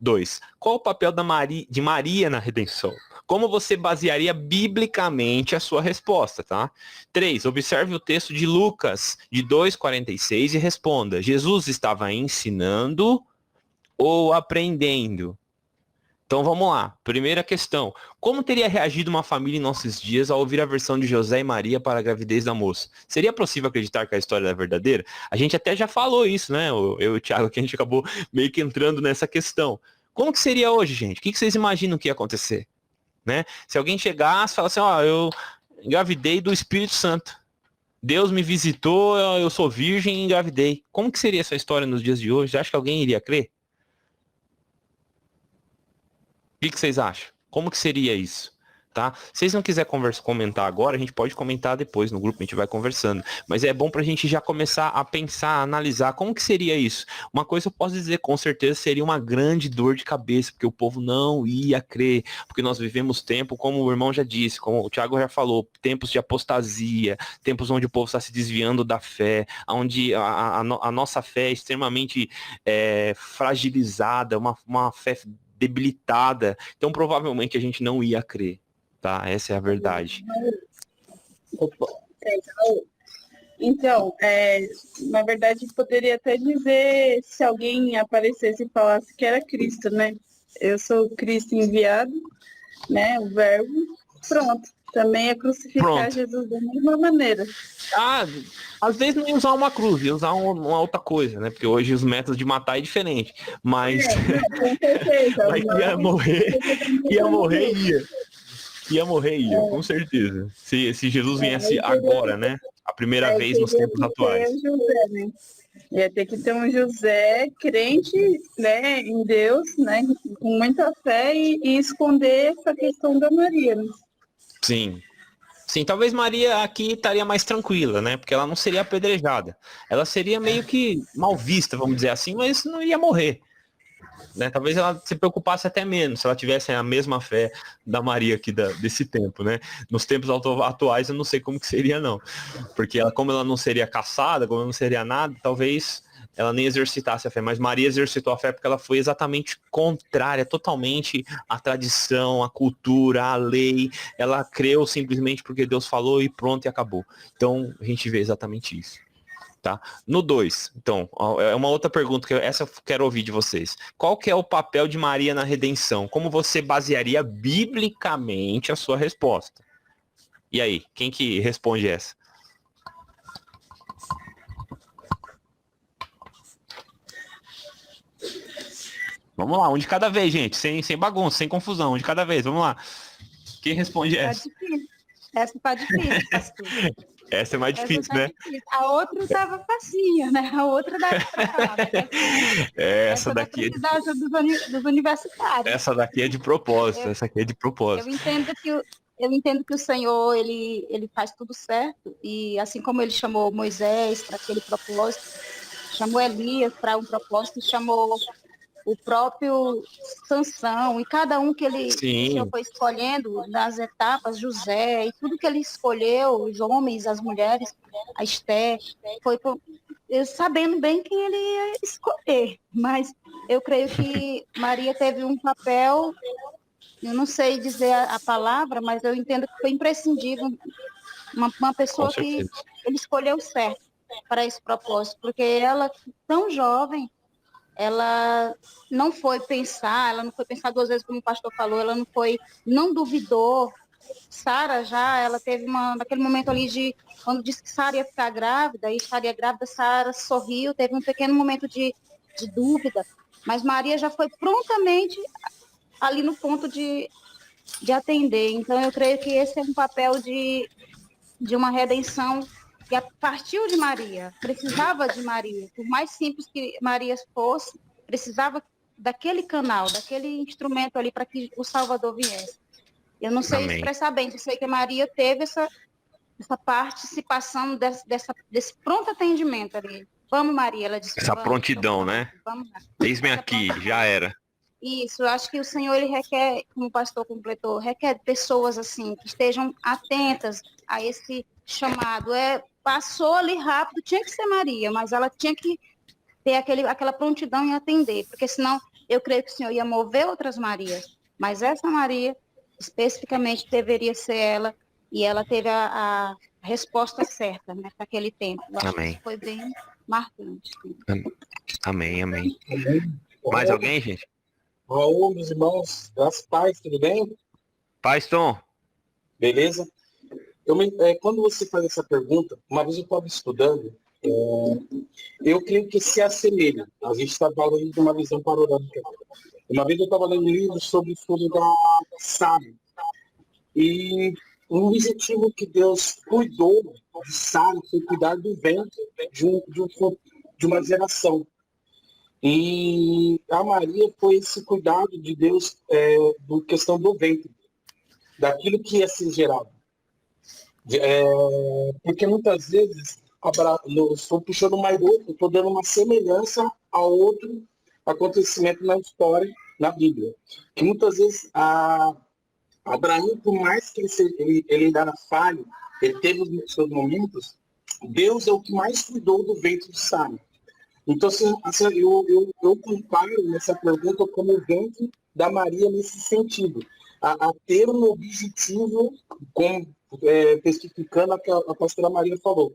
2. Qual o papel de Maria na redenção? Como você basearia biblicamente a sua resposta, tá? 3. Observe o texto de Lucas, de 2,46 e responda. Jesus estava ensinando ou aprendendo? Então vamos lá. Primeira questão. Como teria reagido uma família em nossos dias ao ouvir a versão de José e Maria para a gravidez da moça? Seria possível acreditar que a história é verdadeira? A gente até já falou isso, né? Eu e o Thiago, que a gente acabou meio que entrando nessa questão. Como que seria hoje, gente? O que vocês imaginam que ia acontecer? Né? Se alguém chegasse e falasse assim, ó, eu engravidei do Espírito Santo. Deus me visitou, eu sou virgem e engravidei. Como que seria essa história nos dias de hoje? Você acha que alguém iria crer? O que vocês acham? Como que seria isso? Tá? Se vocês não quiserem comentar agora, a gente pode comentar depois no grupo, a gente vai conversando. Mas é bom pra gente já começar a pensar, a analisar como que seria isso. Uma coisa eu posso dizer, com certeza seria uma grande dor de cabeça, porque o povo não ia crer, porque nós vivemos tempo, como o irmão já disse, como o Thiago já falou, tempos de apostasia, tempos onde o povo está se desviando da fé, onde a nossa fé é extremamente fragilizada, uma fé debilitada, então provavelmente a gente não ia crer, tá? Essa é a verdade. Então, na verdade, poderia até dizer, se alguém aparecesse e falasse que era Cristo, né? Eu sou Cristo enviado, né? O verbo, pronto. Também é crucificar Jesus da mesma maneira. Às vezes não ia usar uma cruz, ia usar uma outra coisa, né? Porque hoje os métodos de matar é diferente. Mas, Com certeza. mas ia morrer, com certeza. Se Jesus viesse agora, né? A primeira vez nos tempos atuais. José, né? Ia ter que ter um José crente, né, em Deus, né? Com muita fé e esconder essa questão da Maria, né? Sim. Sim, talvez Maria aqui estaria mais tranquila, né? Porque ela não seria apedrejada. Ela seria meio que mal vista, vamos dizer assim, mas não ia morrer. Né? Talvez ela se preocupasse até menos, se ela tivesse a mesma fé da Maria aqui desse tempo, né? Nos tempos atuais eu não sei como que seria, não. Porque como ela não seria caçada, como ela não seria nada, talvez ela nem exercitasse a fé, mas Maria exercitou a fé porque ela foi exatamente contrária, totalmente à tradição, à cultura, à lei. Ela creu simplesmente porque Deus falou e pronto, e acabou. Então, a gente vê exatamente isso. Tá? No 2, então, é uma outra pergunta, que essa eu quero ouvir de vocês. Qual que é o papel de Maria na redenção? Como você basearia biblicamente a sua resposta? E aí, quem que responde essa? Vamos lá, um de cada vez, gente. Sem bagunça, sem confusão, um de cada vez. Vamos lá. Quem responde essa? Essa tá difícil, pastor. Essa é mais Essa difícil, tá né? difícil. A outra tava facinha, né? A outra dá pra falar. Essa Essa vai daqui é, precisar ajuda dos universitários. essa daqui é de propósito, essa aqui é de Eu propósito. entendo que eu entendo que o Senhor ele faz tudo certo e assim como ele chamou Moisés para aquele propósito, chamou Elias para um propósito, chamou o próprio Sansão e cada um que o Senhor Sim, foi escolhendo nas etapas, José e tudo que ele escolheu, os homens, as mulheres, a Esté, foi sabendo bem quem ele ia escolher. Mas eu creio que Maria teve um papel, eu não sei dizer a palavra, mas eu entendo que foi imprescindível uma com pessoa que certeza. ele escolheu certo para esse propósito, porque ela, tão jovem, ela ela não foi pensar duas vezes, como o pastor falou, ela não duvidou. Sara já, ela teve naquele momento ali quando disse que Sara ia ficar grávida, e estaria grávida, Sara sorriu, teve um pequeno momento de dúvida, mas Maria já foi prontamente ali no ponto de atender. Então, eu creio que esse é um papel de uma redenção que partiu de Maria, precisava de Maria. Por mais simples que Maria fosse, precisava daquele canal, daquele instrumento ali para que o Salvador viesse. Eu não sei Amém. expressar bem, eu sei que Maria teve essa participação desse pronto atendimento ali. Vamos, Maria, ela disse. Essa Vamos, então prontidão, né? vamos lá. Eis-me Essa aqui, prontidão. já era. Isso, eu acho que o Senhor, ele requer, como o pastor completou, requer pessoas assim, que estejam atentas a esse chamado. Passou ali rápido, tinha que ser Maria, mas ela tinha que ter aquela prontidão em atender, porque senão eu creio que o Senhor ia mover outras Marias, mas essa Maria, especificamente, deveria ser ela, e ela teve a resposta certa, né, para aquele tempo. Eu acho que Amém. isso foi bem marcante. Amém, amém. Amém. Mais alguém, gente? Raul, meus irmãos, graças pais, tudo bem? Paz, Tom. Beleza? Quando você faz essa pergunta, uma vez eu estava estudando, eu creio que se assemelha. A gente está falando de uma visão panorâmica. Uma vez eu estava lendo um livro sobre o estudo da Sara. E um objetivo que Deus cuidou de Sara foi cuidar do ventre de uma geração. E a Maria foi esse cuidado de Deus do questão do ventre, daquilo que ia ser gerado. Porque muitas vezes, estou puxando mais outro, estou dando uma semelhança a outro acontecimento na história, na Bíblia. Que muitas vezes Abraão, por mais que ele era falho, ele teve os seus momentos, Deus é o que mais cuidou do ventre de Sara. Então, assim, eu comparo nessa pergunta como o ventre da Maria nesse sentido, a ter um objetivo, como especificando o que a pastora Maria falou,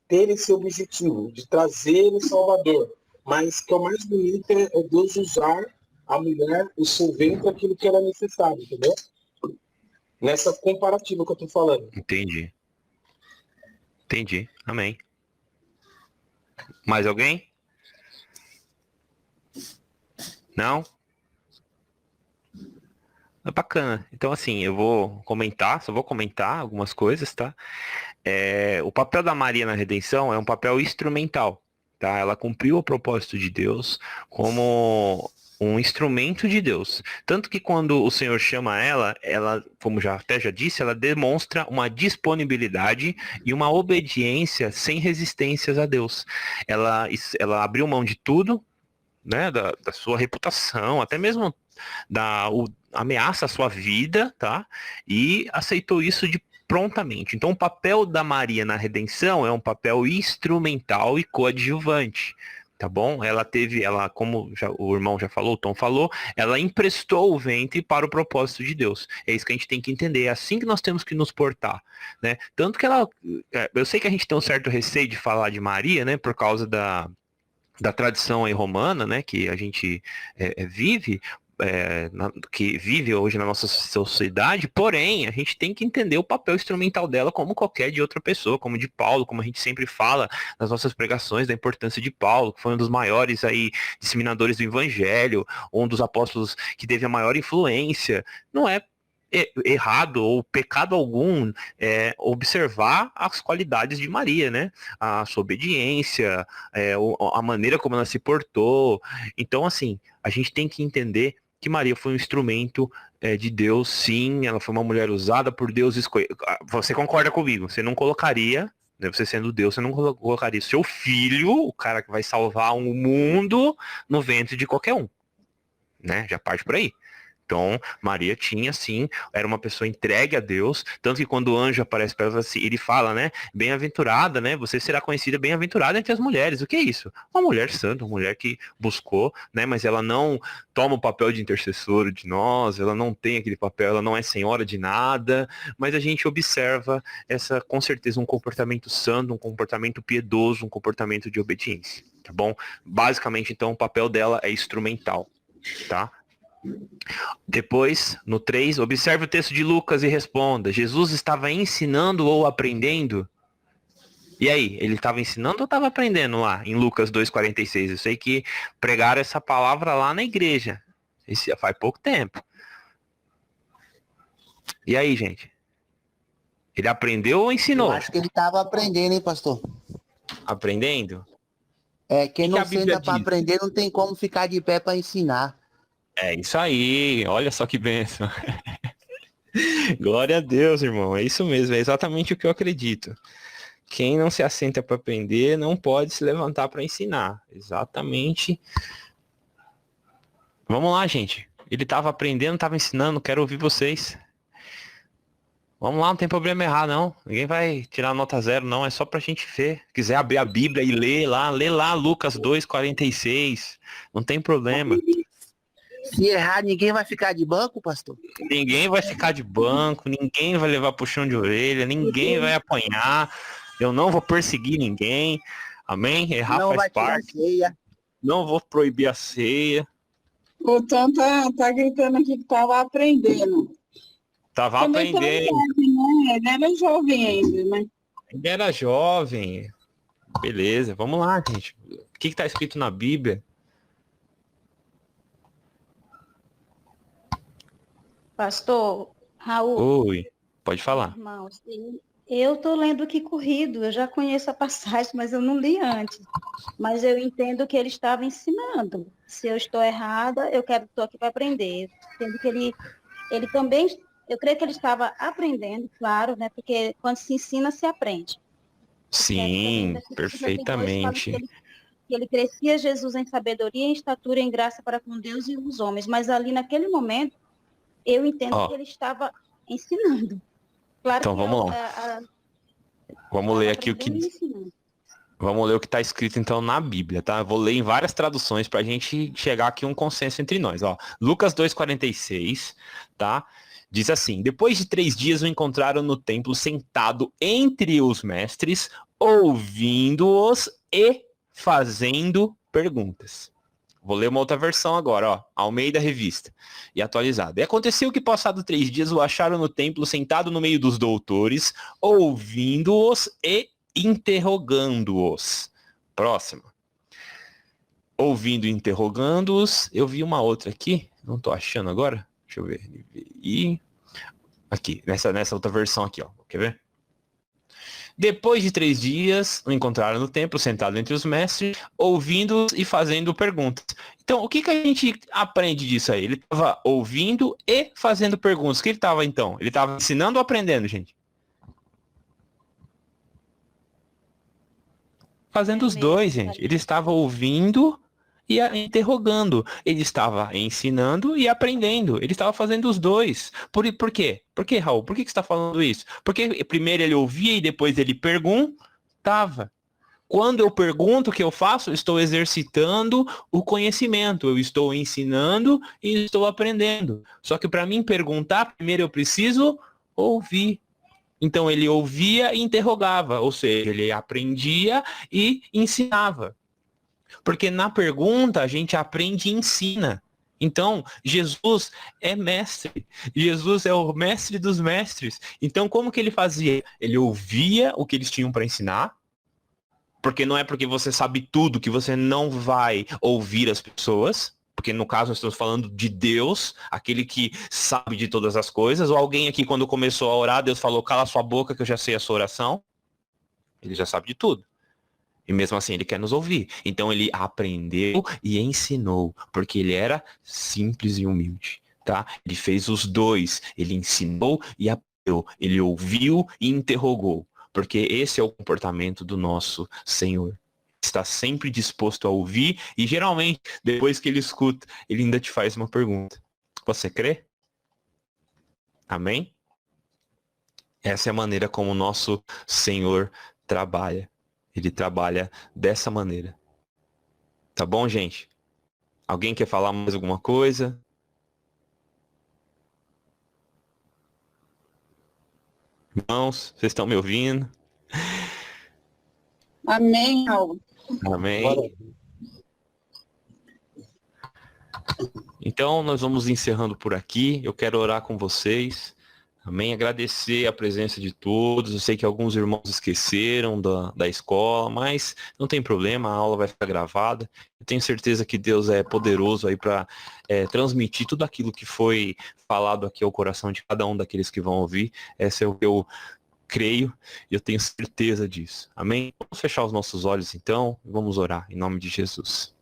ter esse objetivo de trazer o Salvador, mas que é o mais bonito é Deus usar a mulher, o seu ventre, aquilo que era necessário, entendeu? Nessa comparativa que eu estou falando. Entendi. Amém. Mais alguém? Não? É bacana. Então, assim, só vou comentar algumas coisas, tá? O papel da Maria na redenção é um papel instrumental, tá? Ela cumpriu o propósito de Deus como um instrumento de Deus. Tanto que quando o Senhor chama ela, como já disse, ela demonstra uma disponibilidade e uma obediência sem resistências a Deus. Ela abriu mão de tudo, né, da sua reputação, até mesmo ameaça à sua vida, tá? E aceitou isso prontamente. Então, o papel da Maria na redenção é um papel instrumental e coadjuvante, tá bom? Como o irmão já falou, o Tom falou, ela emprestou o ventre para o propósito de Deus. É isso que a gente tem que entender. É assim que nós temos que nos portar, né? Tanto que eu sei que a gente tem um certo receio de falar de Maria, né? Por causa da tradição aí romana, né? Que a gente vive, que vive hoje na nossa sociedade, porém, a gente tem que entender o papel instrumental dela como qualquer de outra pessoa, como de Paulo, como a gente sempre fala nas nossas pregações da importância de Paulo, que foi um dos maiores aí disseminadores do evangelho, um dos apóstolos que teve a maior influência. Não é errado ou pecado algum observar as qualidades de Maria, né? A sua obediência, a maneira como ela se portou. Então, assim, a gente tem que entender que Maria foi um instrumento de Deus, sim, ela foi uma mulher usada por Deus. Você concorda comigo? Você não colocaria, né, você sendo Deus, você não colocaria seu filho, o cara que vai salvar o mundo, no ventre de qualquer um, né? Já parte por aí. Então, Maria tinha, sim, era uma pessoa entregue a Deus, tanto que quando o anjo aparece para ela, assim, ele fala, né, bem-aventurada, né, você será conhecida bem-aventurada entre as mulheres. O que é isso? Uma mulher santa, uma mulher que buscou, né, mas ela não toma o papel de intercessora de nós, ela não tem aquele papel, ela não é senhora de nada, mas a gente observa com certeza, um comportamento santo, um comportamento piedoso, um comportamento de obediência, tá bom? Basicamente, então, o papel dela é instrumental, tá? Depois, no 3, observe o texto de Lucas e responda. Jesus estava ensinando ou aprendendo? E aí, ele estava ensinando ou estava aprendendo lá em Lucas 2,46? Eu sei que pregaram essa palavra lá na igreja. Isso já faz pouco tempo. E aí, gente? Ele aprendeu ou ensinou? Eu acho que ele estava aprendendo, hein, pastor? Aprendendo? Quem não senta para aprender não tem como ficar de pé para ensinar. É isso aí, olha só que bênção. Glória a Deus, irmão. É isso mesmo, é exatamente o que eu acredito. Quem não se assenta para aprender não pode se levantar para ensinar. Exatamente. Vamos lá, gente. Ele estava aprendendo, estava ensinando, quero ouvir vocês. Vamos lá, não tem problema errar, não. Ninguém vai tirar nota 0, não. É só pra gente ver. Se quiser abrir a Bíblia e lê lá Lucas 2,46. Não tem problema. Se errar, ninguém vai ficar de banco, pastor? Ninguém vai ficar de banco, ninguém vai levar puxão de orelha, ninguém vai apanhar. Eu não vou perseguir ninguém. Amém? Errar não faz parte. Ceia. Não vou proibir a ceia. O Tom tá gritando aqui que tava aprendendo. Tava aprendendo. Né? Ele era jovem ainda, né? Ele era jovem. Beleza, vamos lá, gente. O que tá escrito na Bíblia? Pastor Raul. Oi, pode falar. Irmãos, eu estou lendo aqui corrido, eu já conheço a passagem, mas eu não li antes. Mas eu entendo que ele estava ensinando. Se eu estou errada, estou aqui para aprender. Entendo que ele também, eu creio que ele estava aprendendo, claro, né? Porque quando se ensina, se aprende. Sim, perfeitamente. Que ele crescia Jesus em sabedoria, em estatura, em graça para com Deus e os homens. Mas ali naquele momento, eu entendo que ele estava ensinando. Claro então que vamos lá. Vamos ler aqui o que... Vamos ler o que está escrito então na Bíblia, tá? Eu vou ler em várias traduções para a gente chegar aqui a um consenso entre nós, ó. Lucas 2,46, tá? Diz assim: depois de 3 dias o encontraram no templo sentado entre os mestres, ouvindo-os e fazendo perguntas. Vou ler uma outra versão agora, ó. Almeida Revista e atualizada. E aconteceu que, passado 3 dias, o acharam no templo, sentado no meio dos doutores, ouvindo-os e interrogando-os. Próxima. Ouvindo e interrogando-os. Eu vi uma outra aqui. Não tô achando agora. Deixa eu ver. E aqui, nessa outra versão aqui, ó. Quer ver? Depois de 3 dias, o encontraram no templo, sentado entre os mestres, ouvindo e fazendo perguntas. Então, o que a gente aprende disso aí? Ele estava ouvindo e fazendo perguntas. O que ele estava, então? Ele estava ensinando ou aprendendo, gente? Fazendo os dois, gente. Ele estava ouvindo e interrogando. Ele estava ensinando e aprendendo. Ele estava fazendo os dois. Por quê? Por quê, Raul? Por que você está falando isso? Porque primeiro ele ouvia e depois ele perguntava. Quando eu pergunto, o que eu faço? Estou exercitando o conhecimento. Eu estou ensinando e estou aprendendo. Só que para mim perguntar, primeiro eu preciso ouvir. Então ele ouvia e interrogava. Ou seja, ele aprendia e ensinava. Porque na pergunta a gente aprende e ensina. Então, Jesus é mestre. Jesus é o mestre dos mestres. Então, como que ele fazia? Ele ouvia o que eles tinham para ensinar. Porque não é porque você sabe tudo que você não vai ouvir as pessoas. Porque no caso nós estamos falando de Deus, aquele que sabe de todas as coisas, ou alguém aqui quando começou a orar, Deus falou, cala sua boca que eu já sei a sua oração. Ele já sabe de tudo. E mesmo assim ele quer nos ouvir. Então ele aprendeu e ensinou, porque ele era simples e humilde, tá? Ele fez os dois, ele ensinou e aprendeu, ele ouviu e interrogou, porque esse é o comportamento do nosso Senhor. Está sempre disposto a ouvir e geralmente, depois que ele escuta, ele ainda te faz uma pergunta. Você crê? Amém? Essa é a maneira como o nosso Senhor trabalha. Ele trabalha dessa maneira. Tá bom, gente? Alguém quer falar mais alguma coisa? Irmãos, vocês estão me ouvindo? Amém, Raul. Amém. Então, nós vamos encerrando por aqui. Eu quero orar com vocês. Amém. Agradecer a presença de todos. Eu sei que alguns irmãos esqueceram da escola, mas não tem problema, a aula vai ficar gravada. Eu tenho certeza que Deus é poderoso aí para transmitir tudo aquilo que foi falado aqui ao coração de cada um daqueles que vão ouvir. Esse é o que eu creio e eu tenho certeza disso. Amém? Vamos fechar os nossos olhos então e vamos orar em nome de Jesus.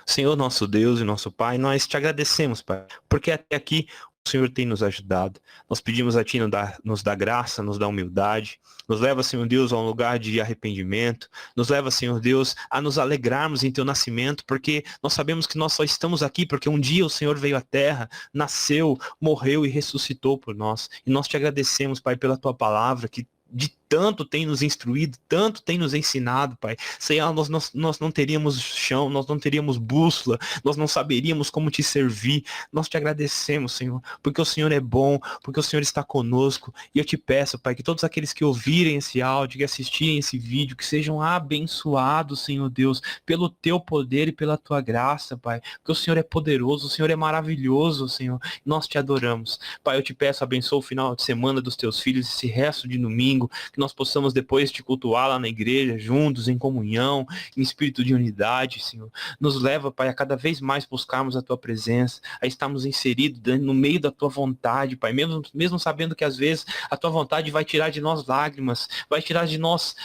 Senhor, nosso Deus e nosso Pai, nós te agradecemos, Pai, porque até aqui o Senhor tem nos ajudado. Nós pedimos a Ti nos dá graça, nos dá humildade, nos leva, Senhor Deus, a um lugar de arrependimento, nos leva, Senhor Deus, a nos alegrarmos em Teu nascimento, porque nós sabemos que nós só estamos aqui porque um dia o Senhor veio à terra, nasceu, morreu e ressuscitou por nós. E nós te agradecemos, Pai, pela Tua palavra, que de tanto tem nos instruído, tanto tem nos ensinado, Pai. Senhor, nós não teríamos chão, nós não teríamos bússola, nós não saberíamos como te servir. Nós te agradecemos, Senhor, porque o Senhor é bom, porque o Senhor está conosco. E eu te peço, Pai, que todos aqueles que ouvirem esse áudio, que assistirem esse vídeo, que sejam abençoados, Senhor Deus, pelo teu poder e pela tua graça, Pai. Porque o Senhor é poderoso, o Senhor é maravilhoso, Senhor. Nós te adoramos. Pai, eu te peço, abençoa o final de semana dos teus filhos, esse resto de domingo, que nós possamos depois te cultuar lá na igreja, juntos, em comunhão, em espírito de unidade, Senhor. Nos leva, Pai, a cada vez mais buscarmos a tua presença, a estarmos inseridos no meio da tua vontade, Pai, mesmo sabendo que às vezes a tua vontade vai tirar de nós lágrimas, vai tirar de nós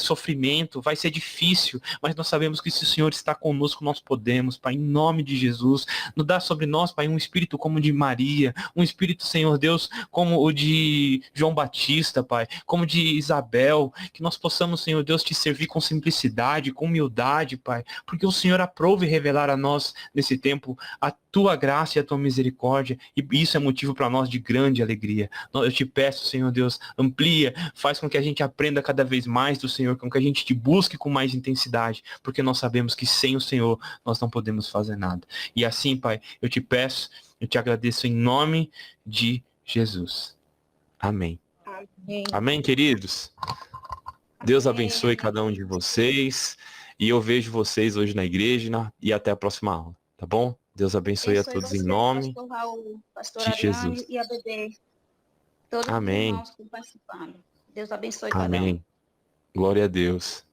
sofrimento, vai ser difícil, mas nós sabemos que se o Senhor está conosco, nós podemos, Pai, em nome de Jesus. Nos dá sobre nós, Pai, um espírito como o de Maria, um espírito, Senhor Deus, como o de João Batista, Pai, como de Isabel, que nós possamos, Senhor Deus, te servir com simplicidade, com humildade, Pai, porque o Senhor aprove revelar a nós, nesse tempo, a tua graça e a tua misericórdia, e isso é motivo para nós de grande alegria. Eu te peço, Senhor Deus, amplia, faz com que a gente aprenda cada vez mais do Senhor, com que a gente te busque com mais intensidade, porque nós sabemos que sem o Senhor nós não podemos fazer nada. E assim, Pai, eu te peço, eu te agradeço em nome de Jesus. Amém. Amém. Amém, queridos? Deus abençoe cada um de vocês. E eu vejo vocês hoje na igreja e até a próxima aula, tá bom? Deus abençoe a todos em nome Pastor Raul, Pastor de Ariane Jesus. e a Bebê. Todos Amém. os irmãos que estão participando. Deus abençoe cada um. Amém. Glória a Deus.